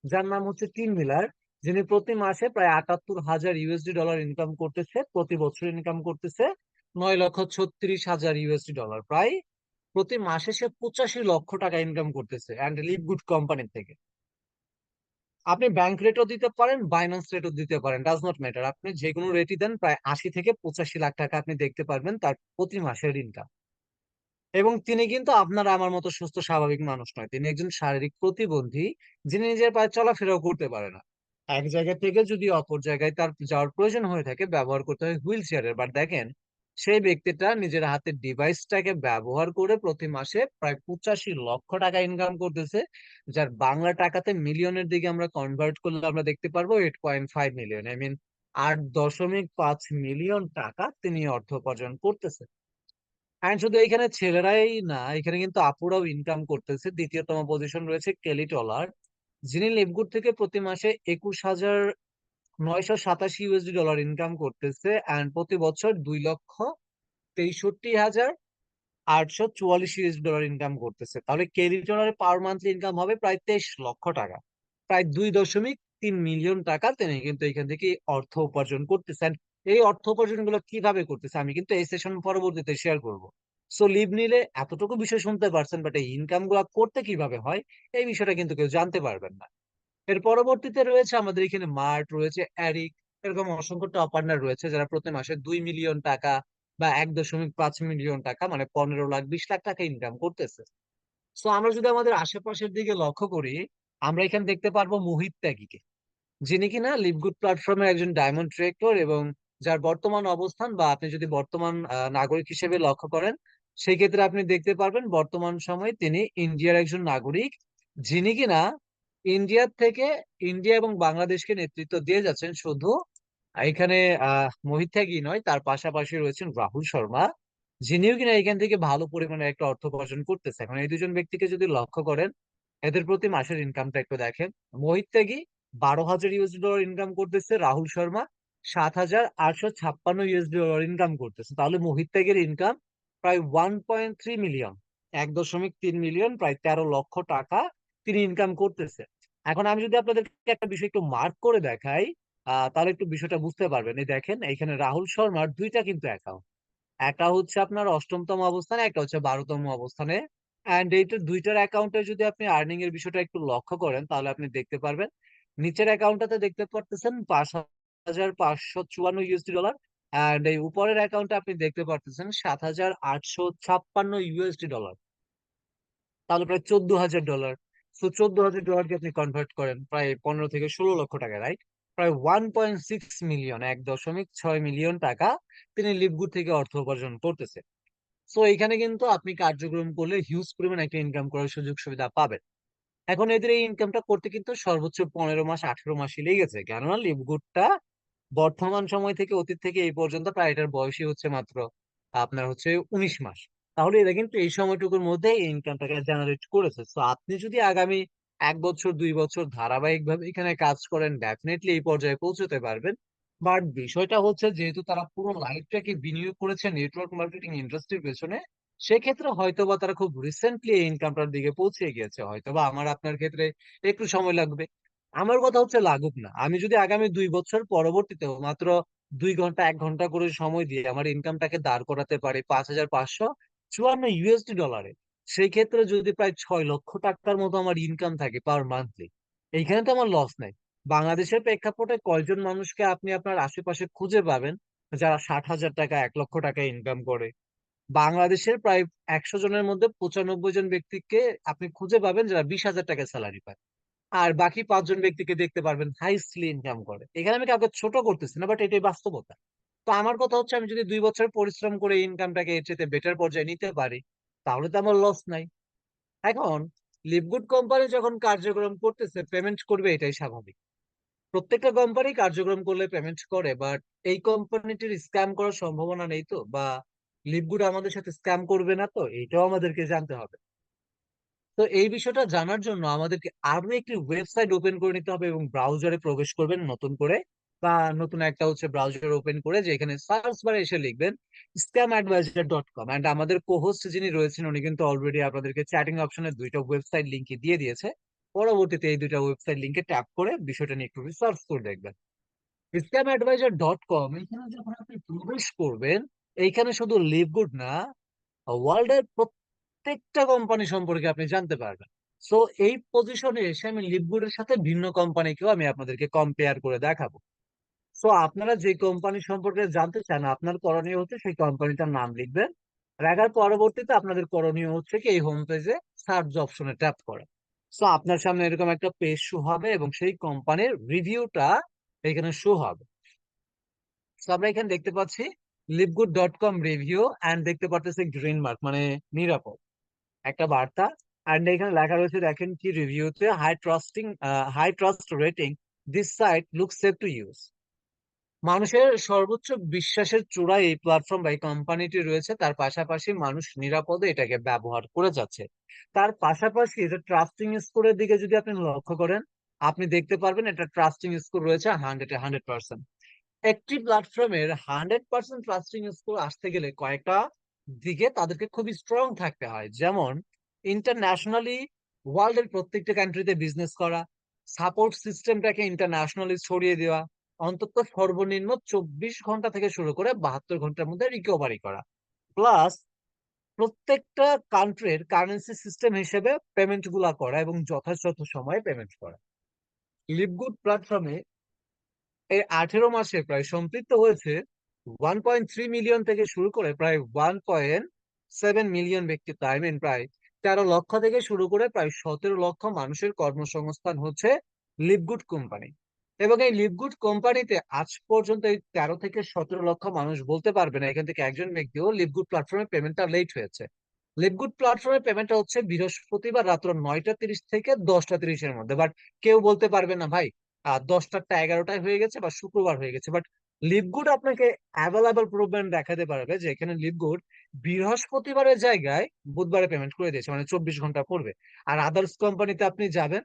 যার নাম হচ্ছে টিম মিলার, যিনি প্রতি মাসে প্রায় 78,000 USD ইনকাম করতেছে, প্রতি বছর ইনকাম করতেছে 9,36,000 USD, প্রায় প্রতি মাসে সে 85 লক্ষ টাকা ইনকাম করতেছে অ্যান্ড লিভগুড কোম্পানি থেকে। আপনি ব্যাংক রেটও দিতে পারেন, বাইন্যান্স রেটও দিতে পারেন, ডাজ নট ম্যাটার, আপনি যে কোনো রেটই দেন, প্রায় 80 থেকে 85 লাখ টাকা আপনি দেখতে পারবেন তার প্রতি মাসের ইনকাম। এবং তিনি কিন্তু আপনার আমার মতো সুস্থ স্বাভাবিক মানুষ নয়, তিনি একজন শারীরিক প্রতিবন্ধী, যিনি নিজের পায়ে চলাফেরাও করতে পারে না। এক জায়গা থেকে যদি অপর জায়গায় তার যাওয়ার প্রয়োজন হয়ে থাকে, ব্যবহার করতে হয় হুইল চেয়ারের। বাট দেখেন, সেই ব্যক্তিটা নিজের হাতের ডিভাইসটাকে ব্যবহার করে প্রতি মাসে প্রায় 85 লক্ষ টাকা ইনকাম করতেছে, যার বাংলা টাকাতে মিলিয়নের দিকে আমরা কনভার্ট করলে আমরা দেখতে পারবো 8.5 মিলিয়ন, আই মিন 8.5 মিলিয়ন টাকা তিনি অর্থ উপার্জন করতেছে। অ্যান্ড শুধু এখানে ছেলেরাই না, এখানে কিন্তু আপুরাও ইনকাম করতেছে। দ্বিতীয়তম পজিশন রয়েছে কেলি টলার, যিনি লিভগুড থেকে প্রতি মাসে 21,987 USD ইনকাম করতেছে, অ্যান্ড প্রতি বছর 2,63,844 USD ইনকাম করতেছে। তাহলে কেলি টলারের পার মান্থলি ইনকাম হবে প্রায় 23 লক্ষ টাকা, প্রায় 2.3 মিলিয়ন টাকা তিনি কিন্তু এখান থেকে অর্থ উপার্জন করতেছেন। এই অর্থ উপার্জন গুলো কিভাবে করতেছে আমি কিন্তু এই সেশন পরবর্তীতে শেয়ার করব। সো লিভ নিলে এতটুকু বিষয় শুনতে পারছেন, বাট এই ইনকাম গুলা করতে কিভাবে হয় এই বিষয়টা কিন্তু কেউ জানতে পারবেন না। এর পরবর্তীতে রয়েছে আমাদের এখানে মার্ট রয়েছে, অ্যারিক, এরকম অসংখ্য টপ আর্নার রয়েছে যারা প্রতি মাসে 2 মিলিয়ন টাকা বা 1.5 মিলিয়ন টাকা, মানে 15 লাখ 20 লাখ টাকা ইনকাম করতেছে। সো আমরা যদি আমাদের আশেপাশের দিকে লক্ষ্য করি, আমরা এখানে দেখতে পারবো মোহিত ত্যাগীকে, যিনি কিনা লিভগুড প্ল্যাটফর্মের একজন ডায়মন্ড ডিরেক্টর, এবং যার বর্তমান অবস্থান, বা আপনি যদি বর্তমান নাগরিক হিসেবে লক্ষ্য করেন, সেই ক্ষেত্রে আপনি দেখতে পারবেন বর্তমান সময়ে তিনি ইন্ডিয়ার একজন নাগরিক, যিনি কিনা ইন্ডিয়ার থেকে ইন্ডিয়া এবং বাংলাদেশকে নেতৃত্ব দিয়ে যাচ্ছেন। শুধু এখানে মোহিত ত্যাগী নয়, তার পাশাপাশি রয়েছেন রাহুল শর্মা, যিনিও কিনা এখান থেকে ভালো পরিমাণে একটা অর্থ উপার্জন করতেছে। এখন এই দুজন ব্যক্তিকে যদি লক্ষ্য করেন, এদের প্রতি মাসের ইনকামটা একটু দেখেন। মোহিত ত্যাগী 12,000 ইউএস ডলার ইনকাম করতেছে, Rahul Sharma 7,856 US dollar income করতেছে। তাহলে মোহিত ত্যাগীর ইনকাম প্রায় 1.3 মিলিয়ন, 1.3 মিলিয়ন, প্রায় 13 লক্ষ টাকা তিনি ইনকাম করতেছে। এখন আমি যদি আপনাদেরকে একটা বিষয় একটু মার্ক করে দেখাই, তাহলে একটু বিষয়টা বুঝতে পারবেন। এই দেখেন, এখানে রাহুল শর্মার দুইটা কিন্তু অ্যাকাউন্ট, একটা হচ্ছে আপনার অষ্টমতম অবস্থানে, একটা হচ্ছে 12তম অবস্থানে। অ্যান্ড এইটা দুইটার অ্যাকাউন্টে যদি আপনি আর্নিং এর বিষয়টা একটু লক্ষ্য করেন, তাহলে আপনি দেখতে পারবেন নিচের অ্যাকাউন্টটাতে দেখতে পারতেছেন 5,554 ইউএসডি ডলার, অ্যান্ড এই উপরের অ্যাকাউন্টে আপনি দেখতে পারতেছেন 7,856 ইউএসডি ডলার। তাহলে প্রায় 14,000 ডলার। তো 14,000 ডলারকে আপনি কনভার্ট করেন প্রায় 15 থেকে 16 লক্ষ টাকা, রাইট? প্রায় 1.6 মিলিয়ন, 1.6 মিলিয়ন টাকা তিনি লিভগুড থেকে অর্থ উপার্জন করতেছে। সো এখানে কিন্তু আপনি কার্যক্রম করলে হিউজ পরিমাণ একটা ইনকাম করার সুযোগ সুবিধা পাবেন। এখন এদের এই ইনকামটা করতে কিন্তু সর্বোচ্চ 15 মাস 18 মাসই লেগেছে, কেননা লিভগুডটা বর্তমান সময় থেকে অতীত থেকে এই পর্যন্ত প্রায় এটার বয়সই হচ্ছে মাত্র আপনার হচ্ছে 19 মাস। তাহলে এরা কিন্তু এই সময়টুকুর মধ্যে এই ইনকামটাকে জেনারেট করেছে। তো আপনি যদি আগামী 1 বছর 2 বছর ধারাবাহিক ভাবে এখানে কাজ করেন, ডেফিনেটলি এই পর্যায়ে পৌঁছতে পারবেন। বাট বিষয়টা হচ্ছে, যেহেতু তারা পুরো লাইফটাকে বিনিয়োগ করেছে নেটওয়ার্ক মার্কেটিং ইন্ডাস্ট্রির পেছনে, সেক্ষেত্রে হয়তোবা তারা খুব রিসেন্টলি এই ইনকামটার দিকে পৌঁছে গিয়েছে। হয়তোবা আমার আপনার ক্ষেত্রে একটু সময় লাগবে। আমার কথা হচ্ছে লাগুক না, আমি যদি আগামী 2 বছর পরবর্তীতেও মাত্র 2 ঘন্টা 1 ঘন্টা করে সময় দিয়ে আমার ইনকামটাকে দাঁড় করাতে পারি 5,554 ইউএসডি ডলারে, সেই ক্ষেত্রে যদি প্রায় 6 লক্ষ টাকার মতো আমার ইনকাম থাকে পার মান্থলি, এইখানে তো আমার লস নাই। বাংলাদেশের প্রেক্ষাপটে কয়জন মানুষকে আপনি আপনার আশেপাশে খুঁজে পাবেন যারা 60,000 টাকা 1 লক্ষ টাকা ইনকাম করে? বাংলাদেশের প্রায় 100 জনের মধ্যে 95 জন ব্যক্তিকে আপনি খুঁজে পাবেন যারা 20,000 টাকা স্যালারি পায়। আর বাকি 5 জন ব্যক্তিকে দেখতে পারবেন হাইস্টলি ইনকাম করে। এখানে আমি কাউকে ছোট করতেছি না, বাট এটাই বাস্তবতা। তো আমার কথা হচ্ছে, আমি যদি 2 বছর পরিশ্রম করে ইনকামটাকে এর চেয়ে বেটার পর্যায়ে নিতে পারি, তাহলে তো আমার লস নাই। এখন লিভগুড কোম্পানি যখন কার্যক্রম করতেছে, পেমেন্ট করবে, এটাই স্বাভাবিক। প্রত্যেকটা কোম্পানি কার্যক্রম করলে পেমেন্ট করে, বাট এই কোম্পানিটির স্ক্যাম করার সম্ভাবনা নেই তো, বা লিভগুড আমাদের সাথে স্ক্যাম করবে না তো, এইটাও আমাদেরকে জানতে হবে। তো এই বিষয়টা জানার জন্য আমাদেরকে আরো একটি ওয়েবসাইট ওপেন করে নিতে হবে এবং ব্রাউজারে প্রবেশ করবেন নতুন করে, বা নতুন একটা হচ্ছে ব্রাউজার ওপেন করে, যে এখানে সার্চ বারে এসে লিখবেন scamadvisor.com। এন্ড আমাদের কোহোস্ট যিনি রয়েছেন, উনি কিন্তু অলরেডি আপনাদেরকে চ্যাটিং অপশনে দুইটা ওয়েবসাইট লিংক দিয়ে দিয়েছে। পরবর্তীতে এই দুইটা ওয়েবসাইট লিংকে ট্যাপ করে বিষয়টা নিয়ে একটু রিসার্চ করে দেখবেন। scamadvisor.com, এখানে যখন আপনি প্রবেশ করবেন, এইখানে শুধু লিভগুড না, ওয়ার্ল্ডের প্রত্যেকটা কোম্পানি সম্পর্কে আপনি জানতে পারবেন। সো এই পজিশনে এসে আমি লিভগুডের সাথে ভিন্ন কোম্পানিকেও আমি আপনাদেরকে কম্পেয়ার করে দেখাবো। সো আপনারা যে কোম্পানি সম্পর্কে জানতে চান, আপনার করণীয় হচ্ছে সেই কোম্পানিটার নাম লিখবেন। লেখার পরবর্তীতে আপনাদের করণীয় হচ্ছে কি, এই হোম পেজে সার্চ অপশনে ট্যাপ করা। সো আপনার সামনে এরকম একটা পেজ শো হবে এবং সেই কোম্পানির রিভিউটা এখানে শো হবে। সো আমরা এখানে দেখতে পাচ্ছি লিভগুড.com রিভিউ, অ্যান্ড দেখতে পাচ্ছি গ্রিন মার্ক, মানে নিরাপদ একটা বার্তা। এন্ড এখানে লেখা রয়েছে, দেখেন কি রিভিউতে, high trust rating, this site look safe to use. মানুষের সর্বোচ্চ বিশ্বাসের চূড়ায় এই প্ল্যাটফর্ম বা এই কোম্পানিটি রয়েছে, তার পাশাপাশি মানুষ নিরাপদে এটাকে ব্যবহার করে যাচ্ছে। তার পাশাপাশি এটা ট্রাস্টিং স্কোরের দিকে যদি আপনি লক্ষ্য করেন, আপনি দেখতে পারবেন এটা ট্রাস্টিং স্কোর রয়েছে 100-এ 100%। একটি প্ল্যাটফর্মের 100% ট্রাস্টিং স্কোর আসতে গেলে কয়েকটা দিকে তাদেরকে খুবই স্ট্রং থাকতে হয়, যেমন ইন্টারন্যাশনালি ওয়ার্ল্ডের প্রত্যেকটা কান্ট্রিতে বিজনেস করা, সাপোর্ট সিস্টেমটাকে ইন্টারন্যাশনালি ছড়িয়ে দেওয়া, অন্তত সর্বনিম্ন 24 ঘন্টা থেকে শুরু করে 72 ঘন্টার মধ্যে রিকভারি করা, প্লাস প্রত্যেকটা কান্ট্রির কারেন্সি সিস্টেম হিসেবে পেমেন্ট গুলা করা এবং যথাযথ সময়ে পেমেন্ট করা। লিভগুড প্ল্যাটফর্মে এই 18 মাসে প্রায় সম্পৃক্ত হয়েছে 1.3 মিলিয়ন থেকে শুরু করে প্রায় 1.7 মিলিয়ন ব্যক্তি, তাই মিন প্রায় 13 লক্ষ থেকে শুরু করে প্রায় 17 লক্ষ মানুষের কর্মসংস্থান হচ্ছে লিভগুড কোম্পানি। এবং এই লিভগুড কোম্পানিতে আজ পর্যন্ত এই 13 থেকে 17 লক্ষ মানুষ বলতে পারবে না এখান থেকে একজন ব্যক্তিও লিভগুড প্ল্যাটফর্মে পেমেন্টটা লেট হয়েছে। লিভগুড প্ল্যাটফর্মে পেমেন্টটা হচ্ছে বৃহস্পতিবার রাত্র 9টা 30 থেকে 10টা 30-এর মধ্যে, বাট কেউ বলতে পারবে না ভাই 10টারটা 11টায় হয়ে গেছে বা শুক্রবার হয়ে গেছে। বাট লিভগুড আপনাকে অ্যাভেলেবল প্রুফমেন্ট দেখাতে পারবে যে এখানে লিভগুড বৃহস্পতিবারের জায়গায় বুধবারে পেমেন্ট করে দিয়েছে, মানে 24 ঘন্টা পড়বে। আর আদার্স কোম্পানিতে আপনি যাবেন,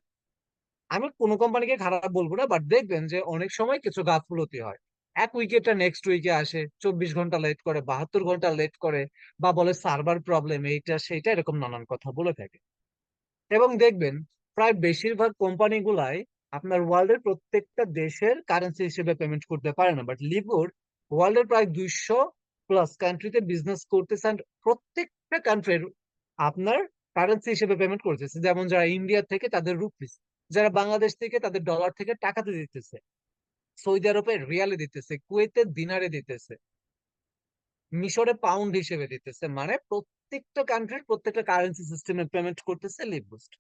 আমি কোনো কোম্পানিকে খারাপ বলবো না, বাট দেখবেন যে অনেক সময় কিছু গাফলতি হয়। এক উইকেটটা নেক্সট উইকে আসে, 24 ঘন্টা লেট করে, 72 ঘন্টা লেট করে, বা বলে সার্ভার প্রবলেম, এইটা সেইটা, এরকম নানান কথা বলে থাকে। এবং দেখবেন প্রায় বেশিরভাগ কোম্পানিগুলাই আপনার ওয়ার্ল্ডের প্রত্যেকটা দেশের কারেন্সি হিসেবে পেমেন্ট করতে পারে না, বাট লিভগুড ওয়ার্ল্ডের প্রায় 200+ কান্ট্রিতে বিজনেস করতেছে and প্রত্যেকটা কান্ট্রির আপনার কারেন্সি হিসেবে পেমেন্ট করতেছে। যেমন যারা ইন্ডিয়া থেকে তাদের রুপিস, যারা বাংলাদেশ থেকে তাদের ডলার থেকে টাকাতে দিতেছে, সৌদি আরবে রিয়ালে দিতেছে, কুয়েতে দিনারে দিতেছে, মিশরে পাউন্ড হিসেবে দিতেছে, মানে প্রত্যেকটা কান্ট্রির প্রত্যেকটা কারেন্সি সিস্টেমে পেমেন্ট করতেছে লিভগুড।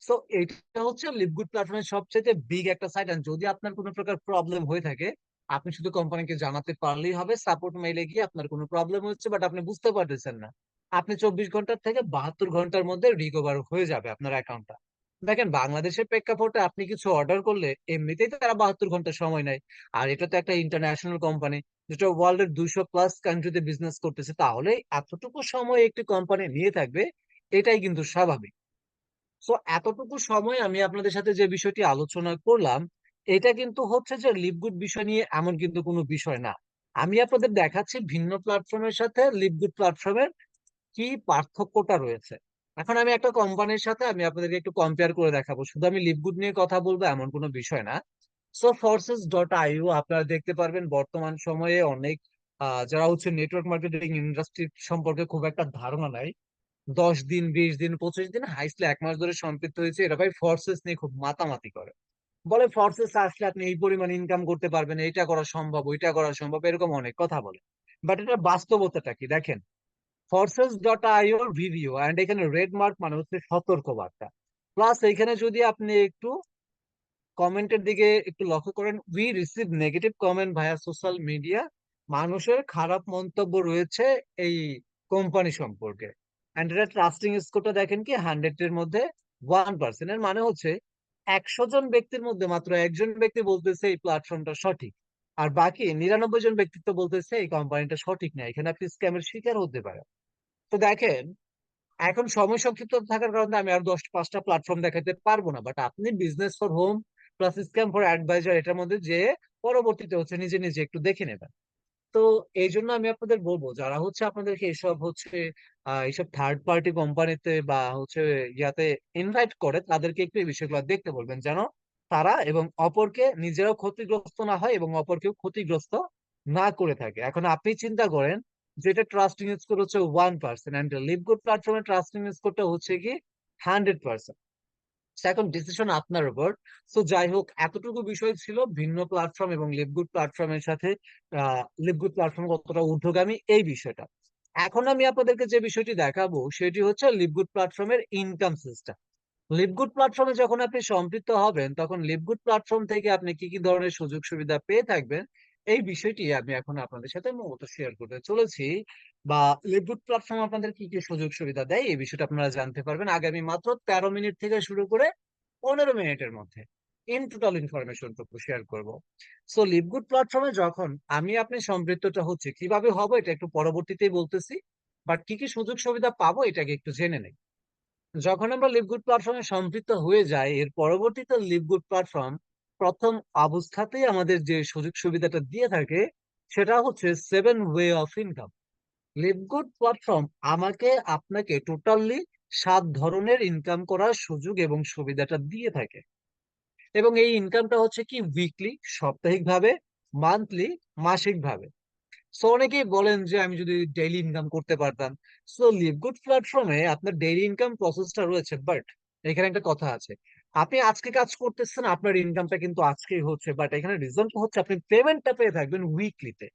সো এটা হচ্ছে লিভগুড প্ল্যাটফর্মের সবচেয়ে বিগ একটা সাইট। এন্ড যদি আপনার কোনো প্রকার প্রবলেম হয়ে থাকে, আপনি শুধু কোম্পানিকে জানাতে পারলেই হবে, সাপোর্ট মেইলে গিয়ে আপনার কোনো প্রবলেম হচ্ছে বাট আপনি বুঝতে পারতেছেন না, আপনি 24 ঘন্টার থেকে 72 ঘন্টার মধ্যে রিকভার হয়ে যাবে আপনার অ্যাকাউন্টটা। দেখেন বাংলাদেশের প্রেক্ষাপটে আপনি কিছু অর্ডার করলে এমনিতেই তারা 72 ঘন্টা সময় নেয়, আর এটা তো একটা ইন্টারন্যাশনাল কোম্পানি যেটা ওয়ার্ল্ডের 200+ কান্ট্রিতে বিজনেস করতেছে, তাহলে এতটুকু সময় একটি কোম্পানি নিয়ে থাকবে, এটাই কিন্তু স্বাভাবিক। সো এতটুকু সময় আমি আপনাদের সাথে যে বিষয়টি আলোচনা করলাম, এটা কিন্তু হচ্ছে যে লিভগুড বিষয় নিয়ে এমন কিন্তু কোনো বিষয় না। আমি আপনাদের দেখাচ্ছি ভিন্ন প্ল্যাটফর্মের সাথে লিভগুড প্ল্যাটফর্মের কি পার্থক্যটা রয়েছে। এখন আমি একটা কোম্পানির সাথে আমি আপনাদেরকে একটু কম্পেয়ার করে দেখাবো, শুধু আমি লিভগুড নিয়ে কথা বলবো এমন কোনো বিষয় না। সো ফোর্সেস.আইও আপনারা দেখতে পারবেন বর্তমান সময়ে অনেক যারা হচ্ছে নেটওয়ার্ক মার্কেটিং ইন্ডাস্ট্রি সম্পর্কে খুব একটা ধারণা নাই, 10 দিন 20 দিন 25 দিন হাইস্টলি 1 মাস ধরে সম্পৃক্ত হয়েছে, এরা ভাই ফোর্সেস নিয়ে খুব মাতামাতি করে, বলে ফোর্সেস আসলে আপনি এই পরিমাণ ইনকাম করতে পারবেন, এইটা করা সম্ভব, ওইটা করা সম্ভব, এরকম অনেক কথা বলে। বাট এটা বাস্তবতাটা কি দেখেন, ফোর্সেস.আইওর ভিডিও অ্যান্ড এখানে রেড মার্ক মানে হচ্ছে সতর্ক বার্তা, প্লাস এখানে যদি আপনি একটু কমেন্টের দিকে একটু লক্ষ্য করেন, we receive negative comment via social media, মানুষের খারাপ মন্তব্য রয়েছে এই কোম্পানি সম্পর্কে। অ্যান্ড এটা ট্রাস্টিং স্কোরটা দেখেন কি 100-এর মধ্যে 1%। এর মানে হচ্ছে 100 জন ব্যক্তির মধ্যে মাত্র একজন ব্যক্তি বলতেছে এই প্ল্যাটফর্মটা সঠিক, আর বাকি 99 জন ব্যক্তি তো বলতেছে এই কোম্পানিটা সঠিক না, এখানে আপনি স্ক্যামের শিকার হতে পারেন। তো দেখেন, এখন সময় সংক্ষিপ্ত থাকার কারণে আমি আর 10 5টা প্ল্যাটফর্ম দেখাতে পারবো না, বাট আপনি business for home plus scam for advisor এটার মধ্যে যে পরবর্তীতে হচ্ছে নিজে নিজে একটু দেখে নেবেন। তো এই জন্য আমি আপনাদের বলবো যারা হচ্ছে আপনাদেরকে এইসব হচ্ছে এইসব থার্ড পার্টি কোম্পানিতে বা হচ্ছে ইয়াতে ইনভাইট করে, তাদেরকে একটু এই বিষয়গুলো দেখতে বলবেন, যেন তারা এবং অপরকে নিজেরাও ক্ষতিগ্রস্ত না হয় এবং অপরকেও ক্ষতিগ্রস্ত না করে থাকে। এখন আপনি চিন্তা করেন, যেটা ট্রাস্টিং স্কোর হচ্ছে 1% অ্যান্ড লিভগুড প্ল্যাটফর্মের ট্রাস্টিং স্কোরটা হচ্ছে কি 100%। এখন ডিসিশন আপনার উপর। তো যাই হোক, এতটুকু বিষয় ছিল ভিন্ন প্ল্যাটফর্ম এবং লিভগুড প্ল্যাটফর্মের সাথে লিভগুড প্ল্যাটফর্ম কতটা ঊর্ধ্বগামী এই বিষয়টা। এখন আমি আপনাদেরকে যে বিষয়টি দেখাবো সেটি হচ্ছে লিভগুড প্ল্যাটফর্মের ইনকাম সিস্টেম। লিভগুড প্ল্যাটফর্মে যখন আপনি সম্পৃক্ত হবেন, তখন লিভগুড প্ল্যাটফর্ম থেকে আপনি কি কি ধরনের সুযোগ সুবিধা পেয়ে থাকবেন, এই বিষয়টি আমি এখন আপনাদের সাথে মূলত শেয়ার করতে চলেছি। বা লিভগুড প্ল্যাটফর্ম আপনাদের কি কি সুযোগ সুবিধা দেয় এই বিষয়টা আপনারা জানতে পারবেন আগামী মাত্র 13 মিনিট থেকে শুরু করে 15 মিনিটের মধ্যে। ইন টোটাল ইনফরমেশন টুকু শেয়ার করব। সো লিভগুড প্ল্যাটফর্মে যখন আমি আপনি সম্পৃক্তটা হচ্ছে, কিভাবে হবে এটা একটু পরবর্তীতেই বলতেছি, বাট কি কি সুযোগ সুবিধা পাবো এটাকে একটু জেনে নেই। যখন আমরা লিভগুড প্ল্যাটফর্মে সম্পৃক্ত হয়ে যাই, এর পরবর্তীতে লিভগুড প্ল্যাটফর্ম প্রথম অবস্থাতেই আমাদের যে সুযোগ সুবিধাটা দিয়ে থাকে সেটা হচ্ছে 7 way of income. LiveGood platform আমাকে আপনাকে টোটালি 7 ধরনের ইনকাম করার সুযোগ এবং সুবিধাটা দিয়ে থাকে। এবং এই ইনকামটা হচ্ছে কি উইকলি, সাপ্তাহিক ভাবে, মান্থলি, মাসিক ভাবে। সো অনেকেই বলেন যে আমি যদি ডেইলি ইনকাম করতে পারতাম। সো লিভগুড প্ল্যাটফর্মে আপনার ডেইলি ইনকাম প্রসেসটা রয়েছে, বাট এখানে একটা কথা আছে, আপনি আজকে কাজ করতেছেন, আপনার ইনকামটা কিন্তু আজকেই হচ্ছে, বাট এখানে রিজনটা হচ্ছে আপনি পেমেন্টটা পেয়ে থাকবেন উইকলিতে,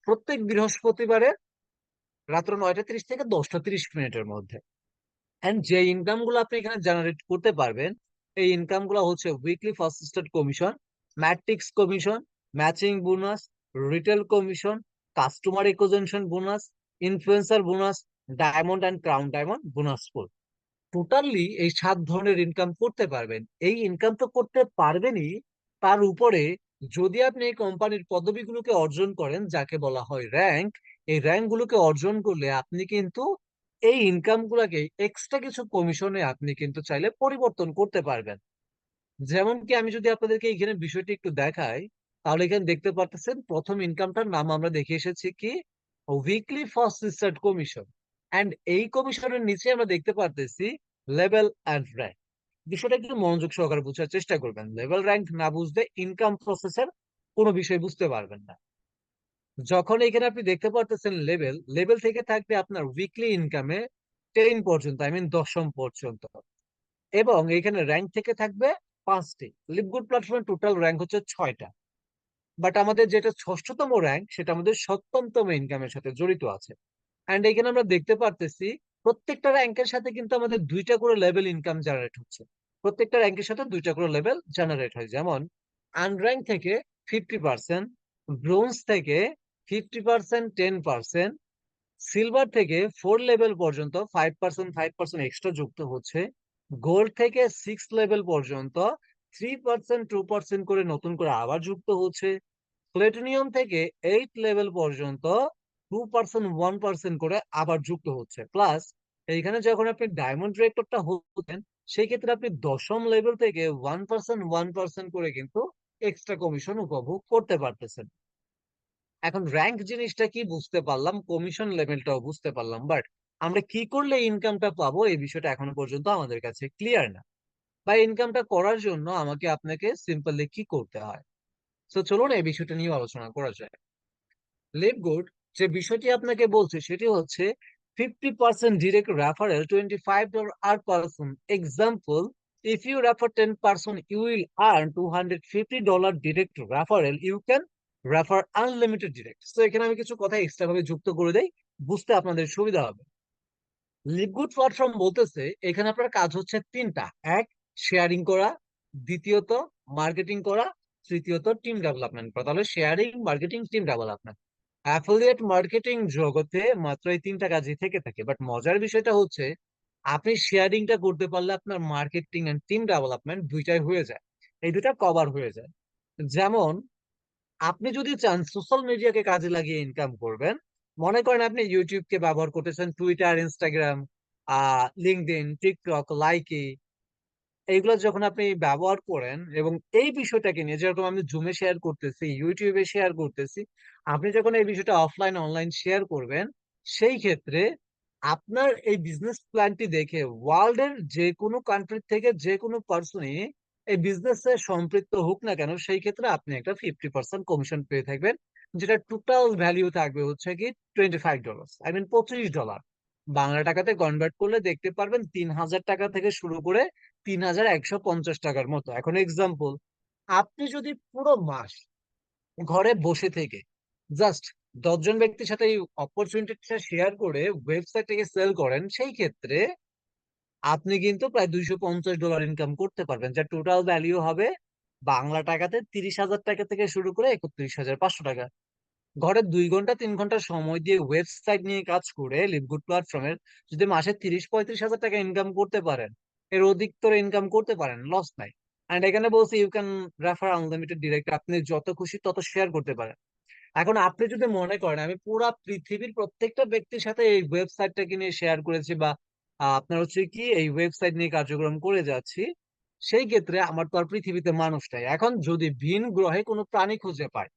প্রত্যেক বৃহস্পতিবারে রাত্র 9টা 30 থেকে 10টা 30 মিনিটের মধ্যে। এন্ড যে ইনকাম গুলো আপনি এখানে জেনারেট করতে পারবেন, এই ইনকাম গুলো হচ্ছে weekly first state commission, matrix commission, matching bonus, retail commission, customer acquisition bonus, influencer bonus, diamond and crown diamond bonus pool. Totally এই 7 ধরনের ইনকাম করতে পারবেন। এই ইনকাম তো করতে পারবেনই, তার উপরে যদি আপনি এই কোম্পানির পদবিগুলোকে অর্জন করেন, যাকে বলা হয় র্যাঙ্ক, এই র্যাঙ্ক গুলোকে অর্জন করলে আপনি কিন্তু এই ইনকাম গুলাকে এক্সট্রা কিছু কমিশনে আপনি কিন্তু চাইলে পরিবর্তন করতে পারবেন। যেমন কি আমি যদি আপনাদেরকে এখানে বিষয়টি একটু দেখাই, তাহলে এখানে দেখতে পারতেছেন প্রথম ইনকামটার নাম আমরা দেখে এসেছি কি, weekly first start commission. And এই কমিশনের নিচে আমরা দেখতে পারতেছি লেভেল অ্যান্ড র্যাঙ্ক। বিষয়টা একটু মনোযোগ সহকারে বোঝার চেষ্টা করবেন, লেভেল র্যাঙ্ক না বুঝলে ইনকাম প্রসেসের কোনো বিষয় বুঝতে পারবেন না। যখন এখানে আপনি দেখতে পারতেছেন লেভেল, লেভেল থেকে থাকবে আপনার উইকলি ইনকামে 10 পর্যন্ত, আই মিন দশম পর্যন্ত। এবং এখানে র্যাঙ্ক থেকে থাকবে 5টি। লিপগুড প্ল্যাটফর্মের টোটাল র্যাঙ্ক হচ্ছে 6টা, বাট আমাদের যেটা ষষ্ঠতম র্যাঙ্ক সেটা আমাদের 7তম ইনকামের সাথে জড়িত আছে। এন্ড এখানে আমরা দেখতে পারতেছি প্রত্যেকটা র্যাঙ্কের সাথে কিন্তু আমাদের 2টা করে লেভেল ইনকাম জেনারেট হচ্ছে। প্রত্যেকটা র্যাঙ্কের সাথে 2টা করে লেভেল জেনারেট হয়, যেমন আনর্যাঙ্ক থেকে 50%, ব্রোঞ্জ থেকে 50%, 10%, সিলভার থেকে 4 লেভেল পর্যন্ত 5% এক্সট্রা যুক্ত হচ্ছে, গোল্ড থেকে 6 লেভেল পর্যন্ত 3%, 2% করে নতুন করে আবার যুক্ত হচ্ছে, প্লেটিনিয়াম থেকে 8 লেভেল পর্যন্ত 2%, 1% করে আবার যুক্ত হচ্ছে। প্লাস এইখানে যখন আপনি ডায়মন্ড রেকর্ডটা হচ্ছেন, সেই ক্ষেত্রে আপনি দশম লেভেল থেকে 1%, 1% করে কিন্তু এক্সট্রা কমিশন উপভোগ করতে পারতেছেন। এখন র্যাঙ্ক জিনিসটা কি বুঝতে পারলাম, কমিশন লেভেলটাও বুঝতে পারলাম, বাট আমরা কি করলে ইনকামটা পাবো এই বিষয়টা এখনো পর্যন্ত আমাদের কাছে ক্লিয়ার না। বা ইনকামটা করার জন্য আমাকে আপনাকে সিম্পলি কি করতে হয়। তো চলুন এই বিষয়টা নিয়ে আলোচনা করা যায়। লিভগুড যে বিষয়টি আপনাকে বলছে সেটি হচ্ছে 50% ডিরেক্ট রেফারেল, $25 আর person. Example, if you refer 10 person you will earn $250 direct referral, you can refer unlimited direct. তো এখানে আমি কিছু কথা এক্সট্রা ভাবে যুক্ত করে দেই, বুঝতে আপনাদের সুবিধা হবে। লিভগুড প্ল্যাটফর্ম বলতেছে এখানে আপনার কাজ হচ্ছে তিনটা: এক, শেয়ারিং করা; দ্বিতীয়ত, মার্কেটিং করা; তৃতীয়ত, টিম ডেভেলপমেন্ট করা। তাহলে sharing, marketing, team development. Affiliate marketing জগতে মাত্র এই তিনটা কাজই থেকে থাকে, বাট মজার বিষয়টা হচ্ছে আপনি শেয়ারিংটা করতে পারলে আপনার মার্কেটিং এন্ড টিম ডেভেলপমেন্ট দুইটাই হয়ে যায়, এই দুটা কভার হয়ে যায়। যেমন আপনি যদি চান সোশ্যাল মিডিয়াকে কাজে লাগিয়ে ইনকাম করবেন, মনে করেন আপনি ইউটিউবকে ব্যবহার করতেছেন, Twitter, Instagram, LinkedIn, TikTok, Likee, এইগুলো যখন আপনি ব্যবহার করেন এবং এই বিষয়টাকে নিয়ে, যেরকম আমি জুমে শেয়ার করতেছি, ইউটিউবে শেয়ার করতেছি, আপনি যখন এই বিষয়টা অফলাইন অনলাইন শেয়ার করবেন, সেই ক্ষেত্রে আপনার এই বিজনেস প্ল্যানটি দেখে ওয়ার্ল্ডের যে কোনো কান্ট্রি থেকে যে কোনো পার্সনই এই বিজনেসে সম্পৃক্ত হোক না কেন, সেই ক্ষেত্রে আপনি একটা 50% কমিশন পেয়ে থাকবেন, যেটা টোটাল ভ্যালিউ থাকবে হচ্ছে কি $25, আই মিন $25। বাংলা টাকাতে কনভার্ট করলে দেখতে পারবেন 3,000 টাকা থেকে শুরু করে 3,150 টাকার মতো। এখন এক্সাম্পল, আপনি যদি পুরো মাস ঘরে বসে থেকে জাস্ট 10 জন ব্যক্তির সাথে এই অপরচুনিটিটা শেয়ার করে ওয়েবসাইট থেকে সেল করেন, সেই ক্ষেত্রে আপনি কিন্তু প্রায় $250 ইনকাম করতে পারবেন, যার টোটাল ভ্যালিউ হবে বাংলা টাকাতে 30,000 টাকা থেকে শুরু করে 31,500 টাকা। ঘরে 2 ঘন্টা 3 ঘন্টা সময় দিয়ে ওয়েবসাইট নিয়ে কাজ করে লিভগুড প্ল্যাটফর্মের যদি মাসে 30-35 হাজার টাকা ইনকাম করতে পারেন, এর অধিকতর ইনকাম করতে পারেন, লস নাই। এন্ড এখানে বলছি you can refer unlimited direct, আপনি যত খুশি তত শেয়ার করতে পারেন। এখন আপনি যদি মনে করেন আমি পুরা পৃথিবীর প্রত্যেকটা ব্যক্তির সাথে এই ওয়েবসাইটটাকে নিয়ে শেয়ার করেছি, বা আপনার হচ্ছে কি এই ওয়েবসাইট নিয়ে কার্যক্রম করে যাচ্ছি, সেই ক্ষেত্রে আমার তো আর পৃথিবীতে মানুষ নাই। এখন যদি ভিন গ্রহে কোনো প্রাণী খুঁজে পায়,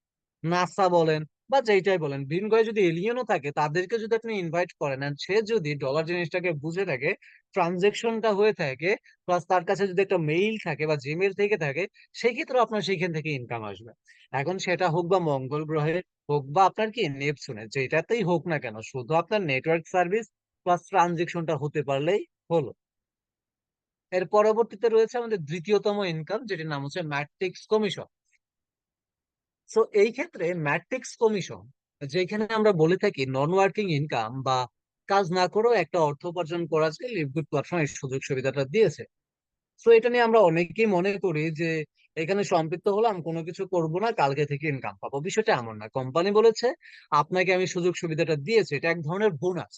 নাসা বলেন বা যেটাই বলেন, ভিন গ্রহে যদি এলিয়েনও থাকে, তাদেরকে যদি আপনি ইনভাইট করেন and সে যদি ডলার জিনিসটাকে বুঝে থাকে, ট্রানজেকশনটা হয়ে থাকে, প্লাস তার কাছে যদি একটা মেইল থাকে বা জিমেল থেকে থাকে, সেই ক্ষেত্রে আপনার সেখান থেকে ইনকাম আসবে। এখন সেটা হোক বা মঙ্গল গ্রহে, হোক বা আপনার কি নেপচুনে, যেটাতেই হোক না কেন, শুধু আপনার নেটওয়ার্ক সার্ভিস প্লাস ট্রানজেকশনটা হতে পারলেই হলো। এর পরবর্তীতে রয়েছে আমাদের দ্বিতীয়তম ইনকাম, যেটির নাম হচ্ছে ম্যাট্রিক্স কমিশন। সো এই ক্ষেত্রে ম্যাট্রিক্স কমিশন, যেখানে আমরা বলে থাকি নন ওয়ার্কিং ইনকাম বা কাজ না করেও একটা অর্থ উপার্জন করা যায়, লিভগুড প্ল্যাটফর্ম এই সুযোগ সুবিধাটা দিয়েছে। তো এটা নিয়ে আমরা অনেকেই মনে করি যে এখানে সম্পৃক্ত হলাম, কোনো কিছু করব না, কালকে থেকে ইনকাম পাবো। বিষয়টা এমন না। কোম্পানি বলেছে আপনাকে আমি সুযোগ সুবিধাটা দিয়েছি, এটা এক ধরনের বোনাস।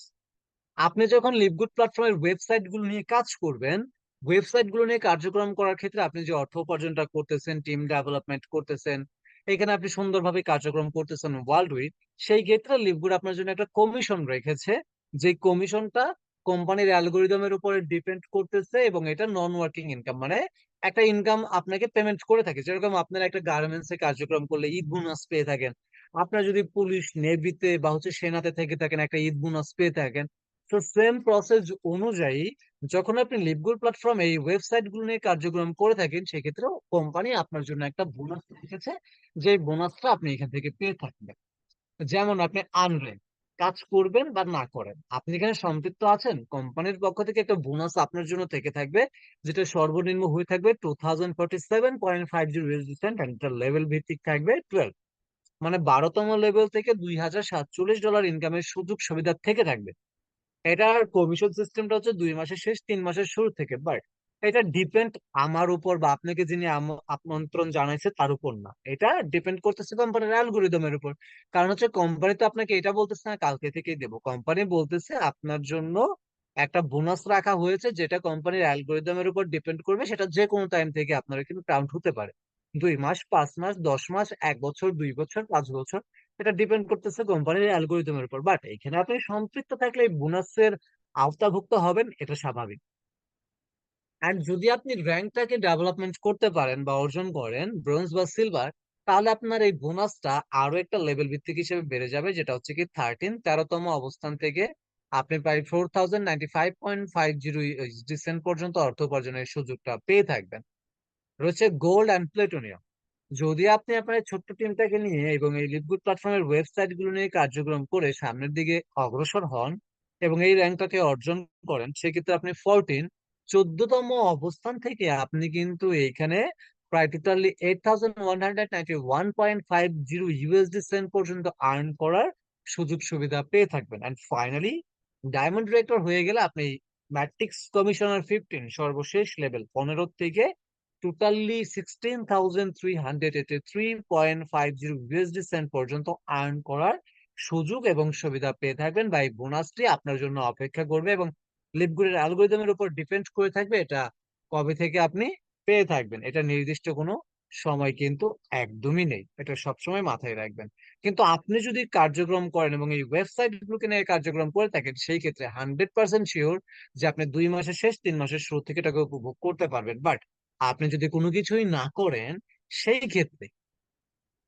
আপনি যখন লিভগুড প্ল্যাটফর্মের ওয়েবসাইট গুলো নিয়ে কাজ করবেন, ওয়েবসাইট গুলো নিয়ে কার্যক্রম করার ক্ষেত্রে আপনি যে অর্থ উপার্জনটা করতেছেন, টিম ডেভেলপমেন্ট করতেছেন, এখানে আপনি সুন্দরভাবে কার্যক্রম করতেছেন ওয়ার্ল্ড উইড, সেই ক্ষেত্রে লিভগুড আপনার জন্য একটা কমিশন রেখেছে। যে কমিশনটা কোম্পানির অ্যালগোরিদমের উপরে ডিপেন্ড করতেছে, এবং এটা নন ওয়ার্কিং ইনকাম, মানে একটা ইনকাম আপনাকে পেমেন্ট করে থাকে। যেরকম আপনার একটা গার্মেন্টস এ কার্যক্রম করলে ঈদ বোনাস পেয়ে থাকেন, আপনার যদি পুলিশ নেভিতে বা হচ্ছে সেনাতে থেকে থাকেন একটা ঈদ বোনাস পেয়ে থাকেন। তো সেম প্রসেস অনুযায়ী যখন আপনি লিভগুড প্ল্যাটফর্মে এই ওয়েবসাইট গুলো নিয়ে কার্যক্রম করে থাকেন, সেক্ষেত্রে কোম্পানি আপনার জন্য একটা বোনাস রেখেছে, যে বোনাসটা আপনি এখান থেকে পেয়ে থাকবেন। যেমন আপনি আনলেন, কাজ করবেন বা না করেন, আপনি এখানে সম্পৃক্ত আছেন, কোম্পানির পক্ষ থেকে একটা বোনাস আপনার জন্য থেকে থাকবে, যেটা সর্বনিম্ন হয়ে থাকবে 2047.50 ইউএসডি সেন্ট, এটা লেভেল ভিত্তিক থাকবে 12, মানে 12তম লেভেল থেকে $2047 ইনকামের সুযোগ সুবিধা থেকে থাকবে। এটার কমিশন সিস্টেমটা হচ্ছে 2 মাসের শেষ, 3 মাসের শুরু থেকে। বাট এটা ডিপেন্ড আমার উপর বা আপনাকে যিনি আমন্ত্রণ জানাইছে তার উপর না, এটা ডিপেন্ড করতেছে কোম্পানির অ্যালগোরিদমের উপর। কারণ হচ্ছে কোম্পানি তো আপনাকে এটা বলতেছে না কালকে থেকেই দেবো, কোম্পানি বলতেছে আপনার জন্য একটা বোনাস রাখা হয়েছে, যেটা কোম্পানির অ্যালগোরিদমের উপর ডিপেন্ড করবে, সেটা যে কোনো টাইম থেকে আপনার কিন্তু কাউন্ট হতে পারে। 2 মাস, 5 মাস, 10 মাস, 1 বছর, 2 বছর, 5 বছর, এটা ডিপেন্ড করতেছে কোম্পানির অ্যালগোরিদমের উপর। বাট এখানে আপনি সম্পৃক্ত থাকলে এই বোনাসের আওতাভুক্ত হবেন, এটা স্বাভাবিক। এন্ড যদি আপনি র্যাঙ্কটাকে ডেভেলপমেন্ট করতে পারেন বা অর্জন করেন ব্রোঞ্জ বা সিলভার, তাহলে আপনার এই বোনাসটা আরো একটা লেভেল ভিত্তিক হিসেবে বেড়ে যাবে, যেটা হচ্ছে কি 13তম অবস্থান থেকে আপনি প্রায় 4095.50 পর্যন্ত অর্থ উপার্জনের সুযোগটা পেয়ে থাকবেন। রয়েছে গোল্ড অ্যান্ড প্লেটোনিয়াম। যদি আপনি আপনার এই ছোট্ট টিমটাকে নিয়ে এবং এই লিভগুড প্ল্যাটফর্মের ওয়েবসাইট গুলো নিয়ে কার্যক্রম করে সামনের দিকে অগ্রসর হন এবং এই র্যাঙ্কটাকে অর্জন করেন, সেক্ষেত্রে আপনি 14তম অবস্থান থেকে আপনি কিন্তু এইখানে প্রায় টোটালি 8191.50 ইউএসডি সেন্ট পর্যন্ত আর্ন করার সুযোগ সুবিধা পেয়ে থাকবেন। অ্যান্ড ফাইনালি ডায়মন্ড ডিরেক্টর হয়ে গেলে আপনি ম্যাট্রিক্স কমিশনার 15, সর্বশেষ লেভেল 15 থেকে টোটালি 16,383.50 ইউএসডি সেন্ট পর্যন্ত আর্ন করার সুযোগ এবং সুবিধা পেয়ে থাকবেন, বা এই বোনাসটি আপনার জন্য অপেক্ষা করবে এবং লিভগুডের অ্যালগোরিদমের উপর ডিপেন্ড করে থাকবে এটা কবে থেকে আপনি পেয়ে থাকবেন। এটা নির্দিষ্ট কোনো সময় কিন্তু একদমই নেই, এটা সবসময় মাথায় রাখবেন। কিন্তু আপনি যদি কার্যক্রম করেন এবং এই ওয়েবসাইট গুলোকে নিয়ে কার্যক্রম করে থাকেন, সেই ক্ষেত্রে 100% শিওর যে আপনি 2 মাসের শেষ, 3 মাসের শুরু থেকে এটাকে উপভোগ করতে পারবেন। বাট আপনি যদি কোনো কিছুই না করেন, সেই ক্ষেত্রে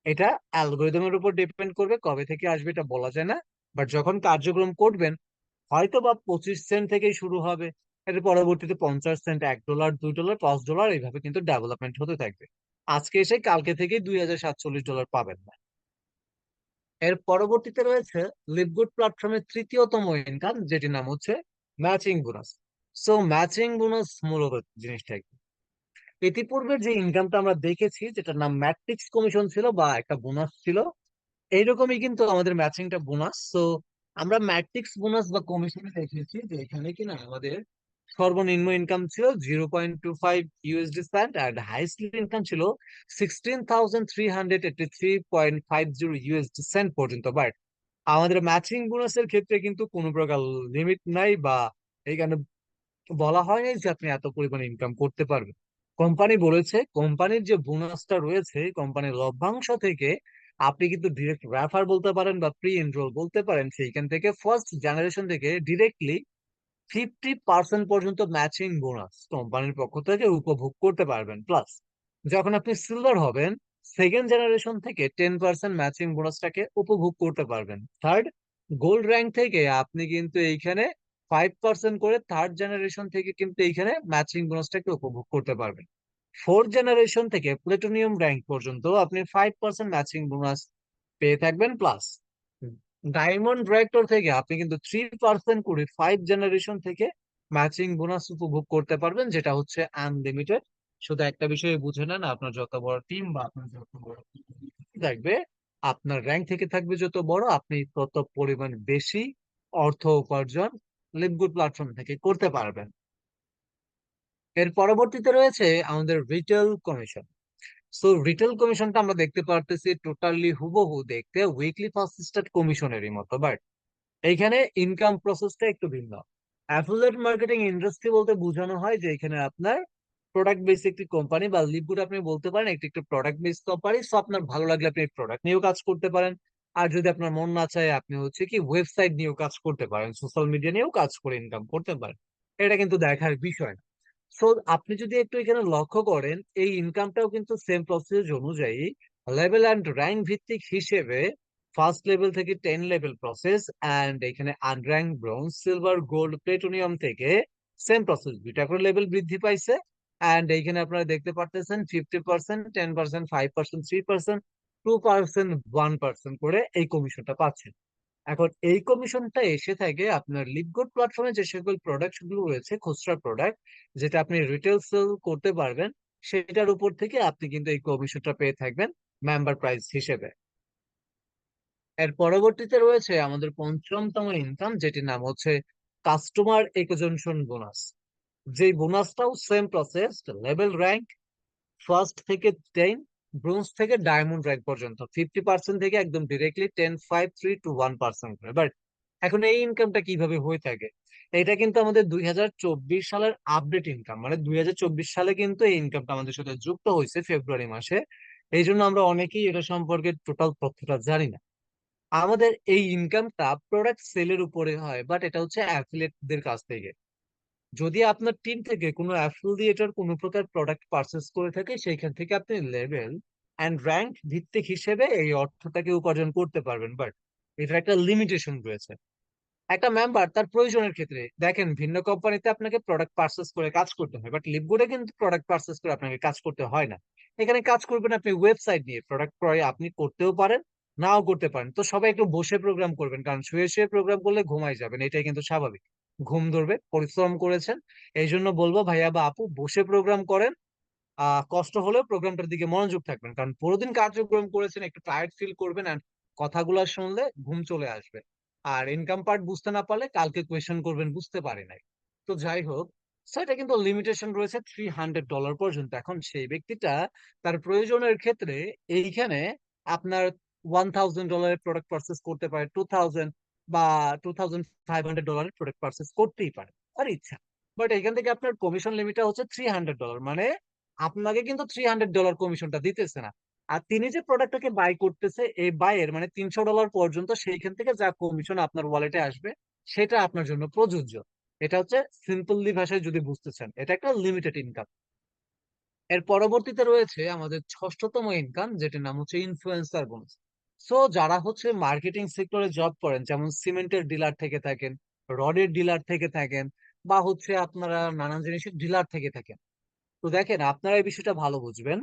এটা অ্যালগোরিদমের উপর ডিপেন্ড করবে, কবে থেকে আসবে এটা বলা যায় না। বাট যখন কার্যক্রম করবেন, হয়তো বা 25 সেন্ট থেকেই শুরু হবে, এর পরবর্তীতে 50 সেন্ট, $1, $2, $5, এইভাবে কিন্তু ডেভেলপমেন্ট হতে থাকবে। আজকে এসে কালকে থেকে $2047 পাবেন না। এর পরবর্তীতে রয়েছে লিভগুড প্ল্যাটফর্মের তৃতীয়তম ইনকাম, যেটির নাম হচ্ছে matching bonus. So matching bonus মূলত জিনিসটা কি? ইতিপূর্বে যে ইনকামটা আমরা দেখেছি, যেটার নাম ম্যাট্রিক্স কমিশন ছিল বা একটা বোনাস ছিল, এইরকমই কিন্তু আমাদের ম্যাচিংটা বোনাস। তো আমরা ম্যাট্রিক্স বোনাস বা কমিশনে দেখেছি যে এখানে কিনা আমাদের সর্বনিম্ন ইনকাম ছিল 0.25 ইউএসডি সেন্ট, আর হাইস্ট ইনকাম ছিল 16,383.50 ইউএসডি সেন্ট পর্যন্ত। বাট আমাদের ম্যাচিং বোনাসের ক্ষেত্রে কিন্তু কোনো প্রকার লিমিট নাই, বা এইখানে বলা হয় নাই যে আপনি এত পরিমাণ ইনকাম করতে পারবেন। কোম্পানি বলেছে কোম্পানির যে বোনাসটা রয়েছে কোম্পানির লভ্যাংশ থেকে আপনি কিন্তু ডিরেক্ট রেফার বলতে পারেন বা প্রি এনরোল বলতে পারেন, সেইখান থেকে ফার্স্ট জেনারেশন থেকে ডিরেক্টলি 50% পর্যন্ত ম্যাচিং বোনাস কোম্পানির পক্ষ থেকে উপভোগ করতে পারবেন। প্লাস যখন আপনি সিলভার হবেন, সেকেন্ড জেনারেশন থেকে 10% ম্যাচিং বোনাসটাকে উপভোগ করতে পারবেন। থার্ড গোল্ড র্যাঙ্ক থেকে আপনি কিন্তু এইখানে 5% করে থার্ড জেনারেশন থেকে কিন্তু এইখানে ম্যাচিং বোনাসটাকে উপভোগ করতে পারবেন। ফোর্থ জেনারেশন থেকে প্লেটোনিয়াম র্যাঙ্ক পর্যন্ত আপনি 5% ম্যাচিং বোনাস পেয়ে থাকবেন। প্লাস ডায়মন্ড ডিরেক্টর থেকে আপনি কিন্তু 3% করে 5 জেনারেশন থেকে ম্যাচিং বোনাস উপভোগ করতে পারবেন, যেটা হচ্ছে আনলিমিটেড। শুধু একটা বিষয়ে বুঝে নেন, আপনার যত বড় টিম বা আপনার যত বড় থাকবে, আপনার র্যাঙ্ক থেকে থাকবে যত বড়, আপনি তত পরিমাণ বেশি অর্থ উপার্জন লিভগুড প্ল্যাটফর্ম থেকে করতে পারবেন। এর পরবর্তীতে রয়েছে আমাদের রিটেল কমিশন। সো রিটেল কমিশনটা আমরা দেখতে পারতেছি টোটালি হুবহু দেখতে উইকলি ফার্স্ট স্টার্ট কমিশনেরই মতো, বাট এইখানে ইনকাম প্রসেসটা একটু ভিন্ন। অ্যাফিলিয়েট মার্কেটিং ইন্ডাস্ট্রি বলতে বোঝানো হয় যে এখানে আপনার প্রোডাক্ট বেস একটি কোম্পানি বা লিভগুড আপনি বলতে পারেন একটি একটি প্রোডাক্ট বেস কোম্পানি। সো আপনার ভালো লাগলে আপনি প্রোডাক্ট নিয়েও কাজ করতে পারেন, আর যদি আপনার মন না চায় আপনি হচ্ছে কি ওয়েবসাইট নিয়েও কাজ করতে পারেন, সোশ্যাল মিডিয়া নিয়েও কাজ করে ইনকাম করতে পারেন। এটা কিন্তু দেখার বিষয় না। সো আপনি যদি একটু এখানে লক্ষ্য করেন, এই ইনকামটাও কিন্তু সেম প্রসেস অনুযায়ী লেভেল অ্যান্ড র্যাঙ্ক ভিত্তিক হিসেবে ফার্স্ট লেভেল থেকে 10 লেভেল প্রসেস, অ্যান্ড এখানে আনর্যাঙ্ক ব্রোঞ্জ সিলভার গোল্ড প্লেটোনিয়াম থেকে সেম প্রসেস দুইটা করে লেভেল বৃদ্ধি পাইছে। অ্যান্ড এইখানে আপনারা দেখতে পারতেছেন 50%, 10%, 5%, 3%, 2%, 1% করে এই কমিশনটা পাচ্ছেন। এখন এই কমিশনটা এসে থাকে আপনার লিভগুড প্ল্যাটফর্মে যে সকল প্রোডাক্ট গুলো রয়েছে, খুচরা প্রোডাক্ট যেটা আপনি রিটেল সেল করতে পারবেন, সেটার উপর থেকে আপনি কিন্তু এই কমিশনটা পেয়ে থাকবেন মেম্বার প্রাইস হিসেবে। এর পরবর্তীতে রয়েছে আমাদের পঞ্চমতম ইনকাম, যেটির নাম হচ্ছে কাস্টমার একুইজিশন বোনাস। যে বোনাসটাও same process, level rank first থেকে 10, ব্রোঞ্জ থেকে ডায়মন্ড র্যাঙ্ক পর্যন্ত 50% থেকে একদম ডিরেক্টলি 10, 5, 3 to 1% করে। বাট এখন এই ইনকামটা কিভাবে হয়ে থাকে, এটা কিন্তু আমাদের 2024 সালের আপডেট ইনকাম, মানে 2024 সালে কিন্তু এই ইনকামটা আমাদের সাথে যুক্ত হয়েছে ফেব্রুয়ারি মাসে। এই জন্য আমরা অনেকেই এটা সম্পর্কে টোটাল তথ্যটা জানি না। আমাদের এই ইনকামটা প্রোডাক্ট সেলের উপরে হয়, বাট এটা হচ্ছে অ্যাফিলিয়েটদের কাছ থেকে। যদি আপনার টিম থেকে কোনো অ্যাফিলিয়েটর কোনো প্রকার প্রোডাক্ট পারচেস করে থাকে, সেইখান থেকে আপনি লেভেল অ্যান্ড র্যাঙ্ক ভিত্তিক হিসেবে এই অর্থটাকে উপার্জন করতে পারবেন, বাট এটার একটা লিমিটেশন রয়েছে। একটা মেম্বার তার প্রয়োজনের ক্ষেত্রে দেখেন, ভিন্ন কোম্পানিতে আপনাকে প্রোডাক্ট পারচেস করে কাজ করতে হয়, বাট লিভগুডে কিন্তু প্রোডাক্ট পারচেস করে আপনাকে কাজ করতে হয় না। এখানে কাজ করবেন আপনি ওয়েবসাইট নিয়ে, প্রোডাক্ট ক্রয় আপনি করতেও পারেন, নাও করতে পারেন। তো সবাই একটু বসে প্রোগ্রাম করবেন, কারণ শুয়ে শুয়ে প্রোগ্রাম করলে ঘুমাই যাবেন, এটাই কিন্তু স্বাভাবিক। ঘুম ধরবে, পরিশ্রম করেছেন, এই জন্য বলবো ভাইয়া বা আপু বসে প্রোগ্রাম করেন। কষ্ট হলেও প্রোগ্রামটার দিকে মনোযোগ থাকবেন, কারণ পুরোদিন কার্যক্রম করেছেন, একটু টায়ার্ড ফিল করবেন, আর কথাগুলো শুনলে ঘুম চলে আসবে। আর ইনকাম পার্ট বুঝতে না পারলে কালকে কোয়েশ্চেন করবেন বুঝতে পারি নাই। তো যাই হোক, সেটা কিন্তু লিমিটেশন রয়েছে $300 পর্যন্ত। এখন সেই ব্যক্তিটা তার প্রয়োজনের ক্ষেত্রে এইখানে আপনার $1000 প্রোডাক্ট পারচেস করতে পারে, 2000 বা $2500 প্রোডাক্ট পারচেস করতেই পারে, আর ইচ্ছা। বাট এখান থেকে আপনার কমিশন লিমিটটা হচ্ছে $300, মানে আপনাকে কিন্তু $300 কমিশনটা দিতেছে না। আর তিনি যে প্রোডাক্টটাকে বাই করতেছে, এই বাইয়ের মানে $300 পর্যন্ত সেইখান থেকে যা কমিশন আপনার ওয়ালেটে আসবে, সেটা আপনার জন্য প্রযোজ্য। এটা হচ্ছে সিম্পলি ভাষায় যদি বুঝতে চান, এটা একটা লিমিটেড ইনকাম। এর পরবর্তীতে রয়েছে আমাদের ষষ্ঠতম ইনকাম, যেটার নাম হচ্ছে ইনফ্লুয়েন্সার বোনাস। সো যারা হচ্ছে মার্কেটিং সেক্টরে জব করেন, যেমন সিমেন্টের ডিলার থেকে থাকেন, রডের ডিলার থেকে থাকেন, বা হচ্ছে আপনারা নানান জিনিসের ডিলার থেকে থাকেন, তো দেখেন আপনারা এই বিষয়টা ভালো বুঝবেন।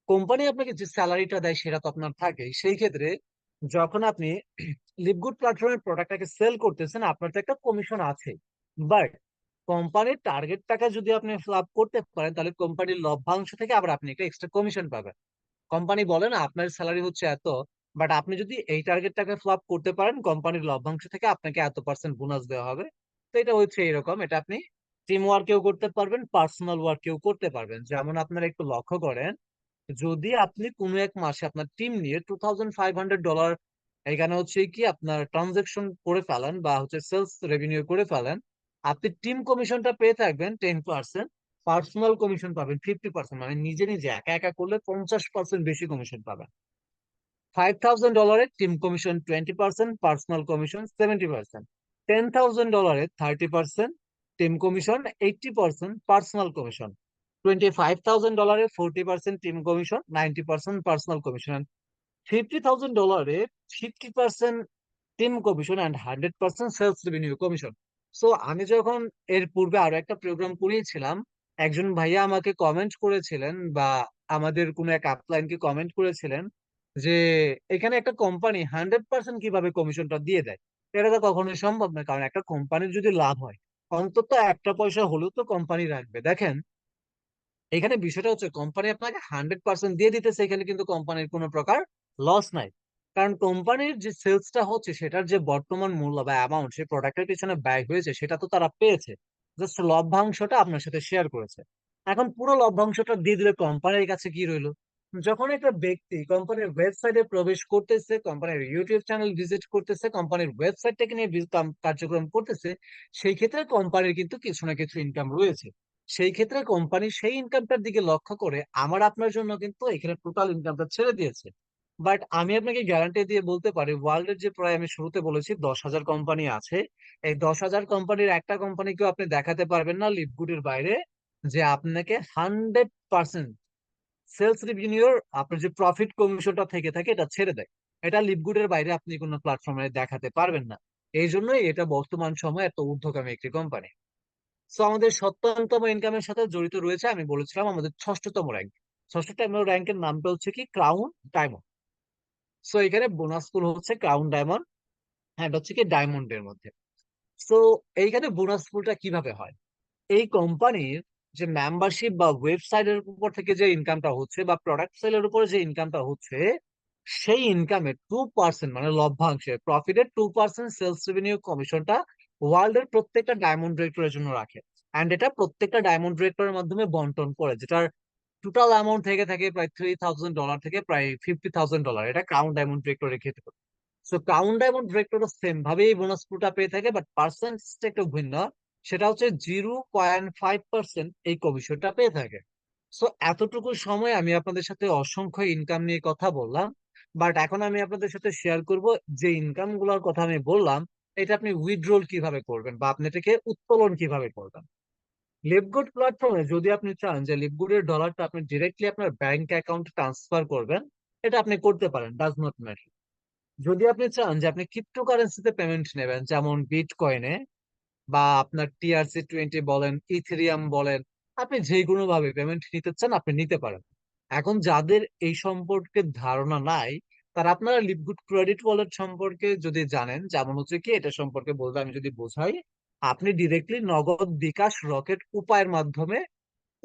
কোম্পানি আপনাকে যে স্যালারিটা দেয় সেটা তো আপনার থাকে, সেই ক্ষেত্রে যখন আপনি লিভগুড প্ল্যাটফর্মের প্রোডাক্টটাকে সেল করতেছেন, আপনার তো একটা কমিশন আছে। বাট কোম্পানির টার্গেট টাকা যদি আপনি লাভ করতে পারেন, তাহলে কোম্পানির লভ্যাংশ থেকে আবার আপনি একটা এক্সট্রা কমিশন পাবেন। কোম্পানি বলে না আপনার স্যালারি হচ্ছে এত, বাট আপনি যদি এই টার্গেটটাকে ফ্লপ করতে পারেন, কোম্পানির লভ্যাংশ থেকে আপনাকে এত% বোনাস দেওয়া হবে। তো এটা হচ্ছে এরকম, এটা আপনি টিম ওয়ার্কেও করতে পারবেন, পার্সোনাল ওয়ার্কেও করতে পারবেন। যেমন আপনারা একটু লক্ষ্য করেন, যদি আপনি কোনো এক মাসে আপনার টিম নিয়ে $2500 এখানে হচ্ছে কি আপনার ট্রানজেকশন করে ফেলেন বা হচ্ছে সেলস রেভিনিউ করে ফেলেন, আপনি টিম কমিশনটা পেয়ে থাকবেন 10%, পার্সোনাল কমিশন পাবেন 50%, মানে নিজে নিজে একা একা করলে 50% বেশি কমিশন পাবেন। $5000 team commission 20%, personal commission 70%। $10,000 30%, team commission 80%, personal commission. $25,000 40% team commission, 90% personal commission. $50,000 50% team commission and 100% sales revenue commission. So আমি যখন এর পূর্বে আরো একটা প্রোগ্রাম করিয়েছিলাম, একজন ভাইয়া আমাকে কমেন্ট করেছিলেন, বা আমাদের কোনো এক আপলাইনকে কমেন্ট করেছিলেন যে এখানে একটা কোম্পানি 100% কিভাবে কমিশনটা দিয়ে দেয়। এটা তো কখনোই সম্ভব না, কারণ একটা কোম্পানির যদি লাভ হয়, অন্তত একটা পয়সা হলেও তো কোম্পানি রাখবে। দেখেন, এখানে বিষয়টা হচ্ছে কোম্পানি আপনাকে 100% দিয়ে দিতেছে, এখানে কিন্তু কোম্পানির কোনো প্রকার লস নাই। কারণ কোম্পানির যে সেলসটা হচ্ছে সেটার যে বর্তমান মূল্য বা অ্যামাউন্ট সেই প্রোডাক্টের পিছনে ব্যয় হয়েছে সেটা তো তারা পেয়েছে, জাস্ট লভ্যাংশটা আপনার সাথে শেয়ার করেছে। এখন পুরো লভ্যাংশটা দিয়ে দিলে কোম্পানির কাছে কি রইলো? যখন একটা ব্যক্তি কোম্পানির ওয়েবসাইটে প্রবেশ করতেছে, কোম্পানির ইউটিউব চ্যানেল ভিজিট করতেছে, কোম্পানির ওয়েবসাইটটাকে নিয়ে কার্যক্রম করতেছে, সেই ক্ষেত্রে কোম্পানির কিন্তু কিছু না কিছু ইনকাম রয়েছে। সেই ক্ষেত্রে কোম্পানি সেই ইনকামটার দিকে লক্ষ্য করে আমার আপনার জন্য কিন্তু এখানে টোটাল ইনকামটা ছেড়ে দিয়েছে। বাট আমি আপনাকে গ্যারান্টি দিয়ে বলতে পারি, ওয়ার্ল্ডের যে প্রায় আমি শুরুতে বলেছি 10,000 কোম্পানি আছে, এই 10,000 কোম্পানির একটা কোম্পানিকেও আপনি দেখাতে পারবেন না লিপগুডের বাইরে যে আপনাকে 100% সেলস রেভিনিউর আপনার যে প্রফিট কমিশনটা থেকে থাকে এটা ছেড়ে দেয়। এটা লিপগুডের বাইরে আপনি কোনো প্ল্যাটফর্মে দেখাতে পারবেন না। এই জন্যই এটা বর্তমান সময়ে এত ঊর্ধ্বগামী একটি কোম্পানি। সো আমাদের 70তম ইনকামের সাথে জড়িত রয়েছে, আমি বলেছিলাম আমাদের 6ষ্ঠতম র্যাঙ্ক। 6ষ্ঠতম র্যাঙ্কের নামটা হচ্ছে কি ক্রাউন ডায়মন্ড। সো এখানে বোনাস পুল হচ্ছে ক্রাউন ডায়মন্ড, হ্যাঁ এটা হচ্ছে কি ডায়মন্ডের মধ্যে। সো এইখানে বোনাস পুলটা কিভাবে হয়? এই কোম্পানির যে মেম্বারশিপ বা ওয়েবসাইটের উপর থেকে যে ইনকামটা হচ্ছে বা প্রোডাক্ট সেলের উপর যে ইনকামটা হচ্ছে, সেই ইনকামের 2% মানে লভ্যাংশের প্রফিটের 2% সেলস রেভিনিউ কমিশনটা ওয়ার্ল্ডের প্রত্যেকটা ডায়মন্ড ডিরেক্টরের জন্য রাখে। অ্যান্ড এটা প্রত্যেকটা ডায়মন্ড ডিরেক্টরের মাধ্যমে বন্টন করে, যেটার টোটাল অ্যামাউন্ট থেকে থাকে প্রায় $3,000 থেকে প্রায় $50,000। এটা ক্রাউন ডায়মন্ড ডিরেক্টরের ক্ষেত্রে। সো ক্রাউন ডায়মন্ড ডিরেক্টরও সেম ভাবেই বোনাস পুলটা পেয়ে থাকে, বাট পার্সেন্টেজটা একটু ভিন্ন। সেটা হচ্ছে 0.5% এই কমিশনটা পেয়ে থাকে। সো এতটুকু সময় আমি আপনাদের সাথে অসংখ্য ইনকাম নিয়ে কথা বললাম, বাট এখন আমি আপনাদের সাথে শেয়ার করব যে ইনকাম গুলোর কথা আমি বললাম, এটা আপনি উইথড্রল কিভাবে করবেন বা আপনি এটাকে উত্তোলন কিভাবে করবেন। লিভগুড প্ল্যাটফর্মে যদি আপনি চান যে লিভগুডের ডলারটা আপনি ডিরেক্টলি আপনার ব্যাংক অ্যাকাউন্টে ট্রান্সফার করবেন, এটা আপনি করতে পারেন, ডাজ নট ম্যাটার। যদি আপনি চান যে আপনি ক্রিপ্টোকারেন্সিতে পেমেন্ট নেবেন, যেমন বিটকয়েনে বা আপনার TRC20 বলেন, ইথেরিয়াম বলেন, আপনি যে কোনো ভাবে পেমেন্ট নিতে চান আপনি নিতে পারেন। এখন যাদের এই সম্পর্কে ধারণা নাই, তারা আপনারা লিভগুড ক্রেডিট ওয়ালেট সম্পর্কে যদি জানেন, যেমন হচ্ছে কি এটা সম্পর্কে বলতে আমি যদি বোঝাই, আপনি ডিরেক্টলি নগদ, বিকাশ, রকেট উপায়ের মাধ্যমে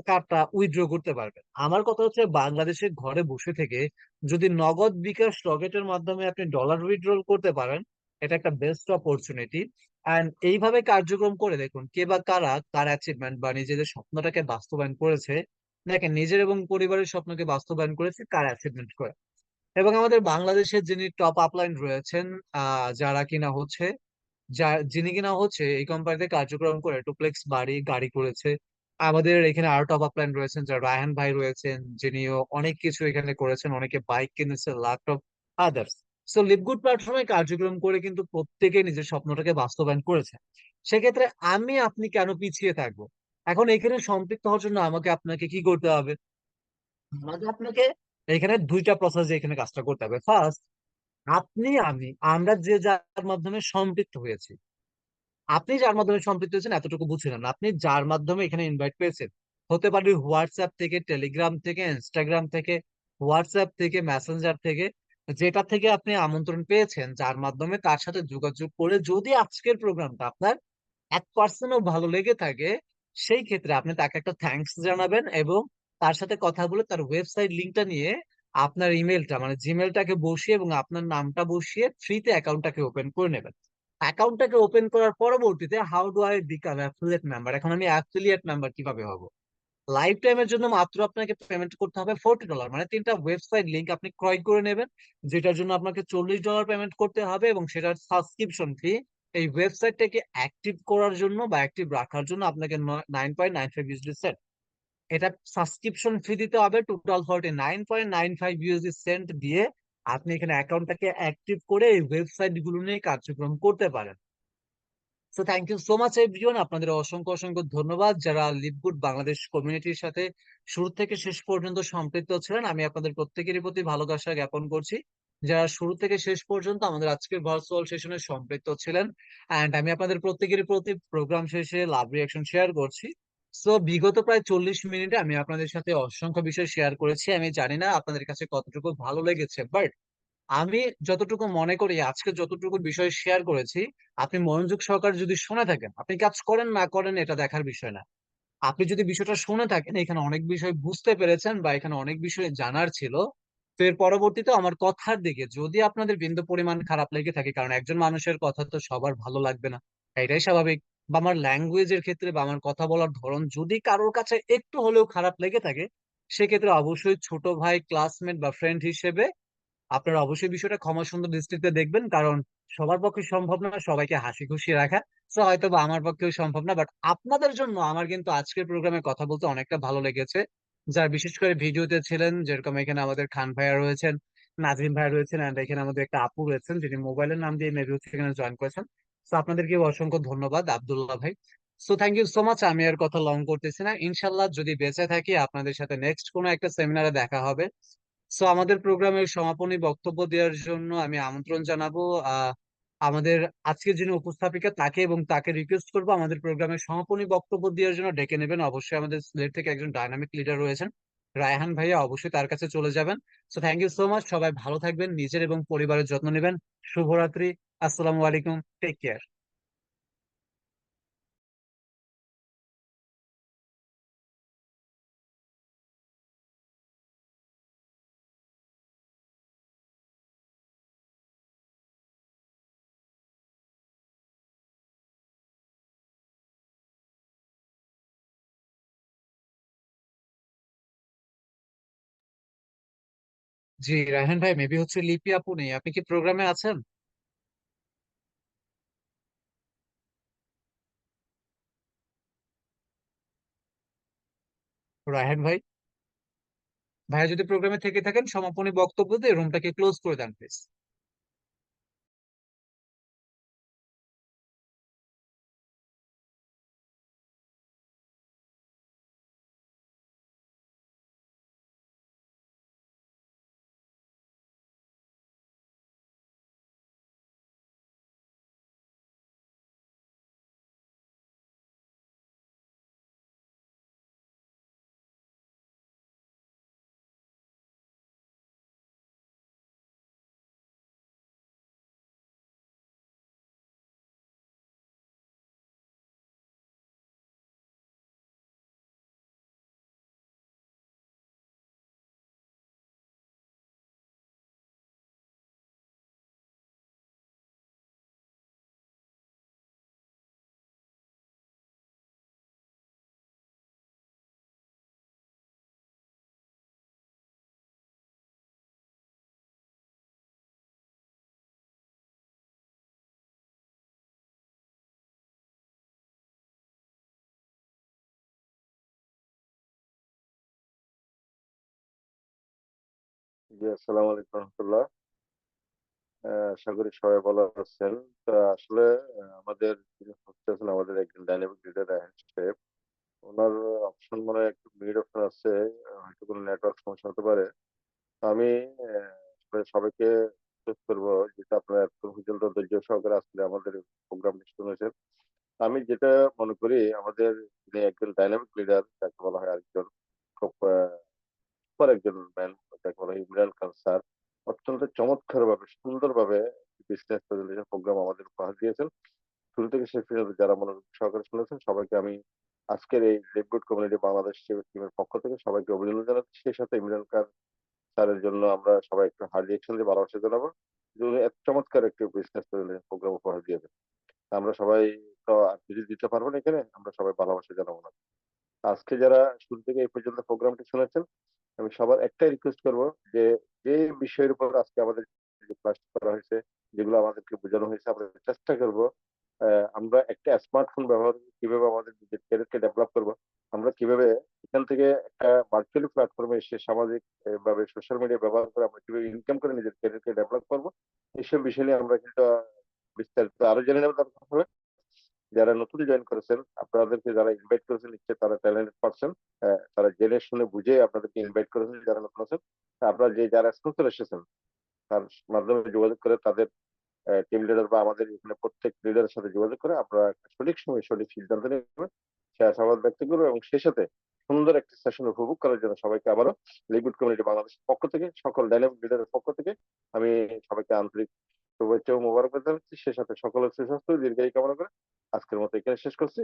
কার্ডটা উইথড্র করতে পারবেন। আমার কথা হচ্ছে বাংলাদেশে ঘরে বসে থেকে যদি নগদ, বিকাশ, রকেটের মাধ্যমে আপনি ডলার উইথড্রল করতে পারেন, এটা একটা বেস্ট অপরচুনিটি। অ্যান্ড এইভাবে কার্যক্রম করে দেখুন কে বা কারা কার অ্যাচিভমেন্ট বা নিজেদের স্বপ্নটাকে বাস্তবায়ন করেছে। দেখেন, নিজের এবং পরিবারের স্বপ্নকে বাস্তবায়ন করেছে কার অ্যাচিভমেন্ট করে। এবং আমাদের বাংলাদেশের যিনি টপ আপলাইন রয়েছেন, যারা কিনা হচ্ছে, যিনি কিনা হচ্ছে এই কোম্পানিতে কার্যক্রম করে ডুপ্লেক্স বাড়ি গাড়ি করেছে। আমাদের এখানে আরো টপ আপ লাইন রয়েছেন, যারা রায়হান ভাই রয়েছেন, যিনিও অনেক কিছু এখানে করেছেন, অনেকে বাইক কিনেছে, ল্যাপটপ, আদার্স। সো লিভগুড প্ল্যাটফর্মে কার্যক্রম করে কিন্তু প্রত্যেকে নিজের স্বপ্নটাকে বাস্তবায়ন করেছে। সেক্ষেত্রে আমি আপনি কেন পিছিয়ে থাকবো? এখন এখানে সম্পৃক্ত হওয়ার জন্য আমাকে আপনাকে কি করতে হবে? আমাকে আপনাকে এখানে দুইটা প্রসেস এখানে কাজটা করতে হবে। ফার্স্ট, আপনি আমি আমরা যে যার মাধ্যমে সম্পৃক্ত হয়েছি, আপনি যার মাধ্যমে সম্পৃক্ত হয়েছেন এতটুকু বুঝছিলেন না। আপনি যার মাধ্যমে এখানে ইনভাইট পেয়েছেন, হতে পারে হোয়াটসঅ্যাপ থেকে, টেলিগ্রাম থেকে, ইনস্টাগ্রাম থেকে, হোয়াটসঅ্যাপ থেকে, মেসেঞ্জার থেকে, যেটা থেকে আপনি আমন্ত্রণ পেয়েছেন, যার মাধ্যমে তার সাথে যোগাযোগ করে যদি আজকের প্রোগ্রামটা আপনার 1%ও ভালো লেগে থাকে, সেই ক্ষেত্রে আপনি তাকে একটা থ্যাঙ্কস জানাবেন এবং তার সাথে কথা বলে তার ওয়েবসাইট লিঙ্কটা নিয়ে আপনার ইমেলটা মানে জিমেলটাকে বসিয়ে এবং আপনার নামটা বসিয়ে ফ্রিতে অ্যাকাউন্টটাকে ওপেন করে নেবেন। অ্যাকাউন্টটাকে ওপেন করার পরবর্তীতে how do I become affiliate member, এখন আমি অ্যাফিলিয়েট মেম্বার কিভাবে হব? লাইফ টাইমের জন্য মাত্র আপনাকে পেমেন্ট করতে হবে $40, মানে 3টা ওয়েবসাইট লিংক আপনি ক্রয় করে নেবেন, যেটার জন্য আপনাকে $40 পেমেন্ট করতে হবে এবং সেটার সাবস্ক্রিপশন ফি এই ওয়েবসাইটটাকে অ্যাক্টিভ করার জন্য বা অ্যাক্টিভ রাখার জন্য আপনাকে 9.95 USD সেন্ট এটা সাবস্ক্রিপশন ফি দিতে হবে। টোটাল 49.95 USD সেন্ট দিয়ে আপনি এখানে অ্যাকাউন্টটাকে অ্যাক্টিভ করে এই ওয়েবসাইট গুলো নিয়ে কার্যক্রম করতে পারেন। So thank you so much everyone, আপনাদের অসংখ্য অসংখ্য ধন্যবাদ যারা লিভগুড বাংলাদেশ কমিউনিটির সাথে শুরু থেকে শেষ পর্যন্ত সম্পৃক্ত ছিলেন। আমি আপনাদের প্রত্যেকেরই প্রতি ভালোবাসা জ্ঞাপন করছি, যারা শুরু থেকে শেষ পর্যন্ত আমাদের আজকের ভার্চুয়াল সেশনে সম্পৃক্ত ছিলেন। অ্যান্ড আমি আপনাদের প্রত্যেকেরই প্রতি প্রোগ্রাম শেষে লাভ রিয়াকশন শেয়ার করছি। সো বিগত প্রায় 40 মিনিটে আমি আপনাদের সাথে অসংখ্য বিষয় শেয়ার করেছি। আমি জানি না আপনাদের কাছে কতটুকু ভালো লেগেছে, বাট আমি যতটুকু মনে করি আজকে যতটুকু বিষয় শেয়ার করেছি, আপনি মনোযোগ সহকারে যদি শুনে থাকেন, আপনি কাজ করেন না করেন এটা দেখার বিষয় না। আপনি যদি বিষয়টা শুনে থাকেন, এখানে অনেক বিষয় বুঝতে পেরেছেন বা এখানে অনেক বিষয় জানার ছিল, তো এর পরবর্তীতে আমার কথার দিকে যদি আপনাদের বিন্দু পরিমাণ খারাপ লেগে থাকে, কারণ একজন মানুষের কথা তো সবার ভালো লাগবে না, এটাই স্বাভাবিক। বা আমার ল্যাঙ্গুয়েজের ক্ষেত্রে বা আমার কথা বলার ধরন যদি কারোর কাছে একটু হলেও খারাপ লেগে থাকে, সেক্ষেত্রে অবশ্যই ছোট ভাই, ক্লাসমেট বা ফ্রেন্ড হিসেবে আপনারা অবশ্যই বিষয়টা ক্ষমা সুন্দর দৃষ্টিতে দেখবেন। কারণ সবার পক্ষে সম্ভব না সবাইকে হাসি খুশি রাখা, তো হয়তো বা আমার পক্ষেও সম্ভব না, বাট আপনাদের জন্য আমার কিন্তু আজকের প্রোগ্রামে কথা বলতে অনেকটা ভালো লেগেছে। যারা বিশেষ করে ভিডিওতে ছিলেন, যেরকম এখানে আমাদের খান ভাইয়া রয়েছেন, নাজিম ভাইয়া রয়েছেন, এন্ড এখানে আমাদের একটা আপু রয়েছেন যিনি মোবাইলের নাম দিয়ে মেবি হচ্ছে এখানে জয়েন করেছেন। তো আপনাদেরকে অসংখ্য ধন্যবাদ আব্দুল্লাহ ভাই। So thank you so much. আমি আর কথা লং করতেছি না, ইনশাল্লাহ যদি বেঁচে থাকি আপনাদের সাথে নেক্সট কোনো একটা সেমিনারে দেখা হবে। সো আমাদের প্রোগ্রামের সমাপনী বক্তব্য দেওয়ার জন্য আমি আমন্ত্রণ জানাবো আমাদের আজকের যিনি উপস্থাপিকা তাকে, এবং তাকে রিকোয়েস্ট করবো আমাদের প্রোগ্রামের সমাপনী বক্তব্য দেওয়ার জন্য ডেকে নেবেন। অবশ্যই আমাদের সিলেট থেকে একজন ডায়নামিক লিডার রয়েছেন, রায়হান ভাইয়া, অবশ্যই তার কাছে চলে যাবেন। So thank you so much, সবাই ভালো থাকবেন, নিজের এবং পরিবারের যত্ন নেবেন। শুভরাত্রি। আসসালামু আলাইকুম। Take care. জি রায়হান ভাই, মেবি হচ্ছে লিপি আপু নেই, আপনি কি প্রোগ্রামে আছেন? রায়হান ভাই, ভাইয়া যদি প্রোগ্রামে থেকে থাকেন সমাপনী বক্তব্য দিয়ে রুমটাকে ক্লোজ করে দেন প্লিজ। জি, আসসালামু আলাইকুম রহমতুল্লাহ। আশা করি সবাই ভালো আছেন। তো আসলে আমাদের যিনি হোস্ট আছেন, আমাদের একজন ডাইনামিক লিডার রায়হান সাহেব, ওনার অপশন মনে হয় একটু মিড অপশন আছে, হয়তো কোনো নেটওয়ার্ক সমস্যা হতে পারে। তো আমি আসলে সবাইকে রিকোয়েস্ট করবো, যেটা আপনারা এত পর্যন্ত ধৈর্য সহকারে আসলে আমাদের প্রোগ্রাম শুনেছেন। আমি যেটা মনে করি, আমাদের যিনি একজন ডাইনামিক লিডার যাকে বলা হয়, আরেকজন খুব সুপার একজন ম্যান যাকে বলা হয় ইমরান খান স্যার, অত্যন্ত চমৎকার ভাবে সুন্দর ভাবে বিজনেস প্রেজেন্টেশন প্রোগ্রাম আমাদের উপহার দিয়েছেন। শুরু থেকে শেষ পর্যন্ত যারা মনোযোগ সহকারে শুনেছেন সবাইকে আমি আজকের এই লেটগুড কমিউনিটি বাংলাদেশ টিমের পক্ষ থেকে সবাইকে অভিনন্দন জানাচ্ছি। সেই সাথে ইমরান খান স্যারের জন্য আমরা সবাই একটু হার্ড রিয়েকশন দিয়ে ভালোবাসা জানাবো, যে উনি এত চমৎকার একটি বিজনেস প্রেজেন্টেশন প্রোগ্রাম উপহার দিয়েছেন। আমরা সবাই তো আর কিছু দিতে পারবো না এখানে, আমরা সবাই ভালোবাসা জানাবো না। আজকে যারা শুরু থেকে এই পর্যন্ত প্রোগ্রামটি শুনেছেন, আমি সবার একটাই রিকোয়েস্ট করব, যে যে বিষয়ের উপর আজকে আমাদের ক্লাস করা হয়েছে, যেগুলো আমাদেরকে বোঝানো হয়েছে, আমরা চেষ্টা করব আমরা একটা স্মার্টফোন ব্যবহার করে কিভাবে আমাদের নিজের ক্যারিয়ারকে ডেভেলপ করব, আমরা কিভাবে এখান থেকে একটা ভার্চুয়ালি প্ল্যাটফর্মে এসে সামাজিক ভাবে সোশ্যাল মিডিয়া ব্যবহার করে আমরা কিভাবে ইনকাম করে নিজের ক্যারিয়ারকে ডেভেলপ করবো, এইসব বিষয় নিয়ে আমরা কিন্তু বিস্তারিত আরো জেনে নেব দরকার হলে। যারা নতুন জয়েন করেছেন, আপনাদেরকে যারা ইনভাইট করেছেন নিশ্চয়ই তারা ট্যালেন্টেড পারসন, তারা জেনে শুনে বুঝে আপনাদেরকে ইনভাইট করেছেন। যারা নতুন আছেন, আপনারা যে যারা স্পন্সর এসেছেন তার মাধ্যমে যোগাযোগ করে তাদের টিম লিডার বা আমাদের এখানে প্রত্যেক লিডারের সাথে যোগাযোগ করে আমরা একটা সঠিক সময়ে সঠিক সিদ্ধান্ত নেব, সে আশাবাদ ব্যক্ত করবো এবং সেই সাথে সুন্দর একটি সেশন উপভোগ করার জন্য সবাইকে আবারও লিকুইড কমিউনিটি বাংলাদেশের পক্ষ থেকে সকল ডাইনামিক লিডারের পক্ষ থেকে আমি সবাইকে আন্তরিক শুভেচ্ছা ও মোবারকবাদ জানাচ্ছি। সে সাথে সকলের সুস্বাস্থ্য ও দীর্ঘায়ু কামনা করে আজকের মতো এখানে শেষ করছি।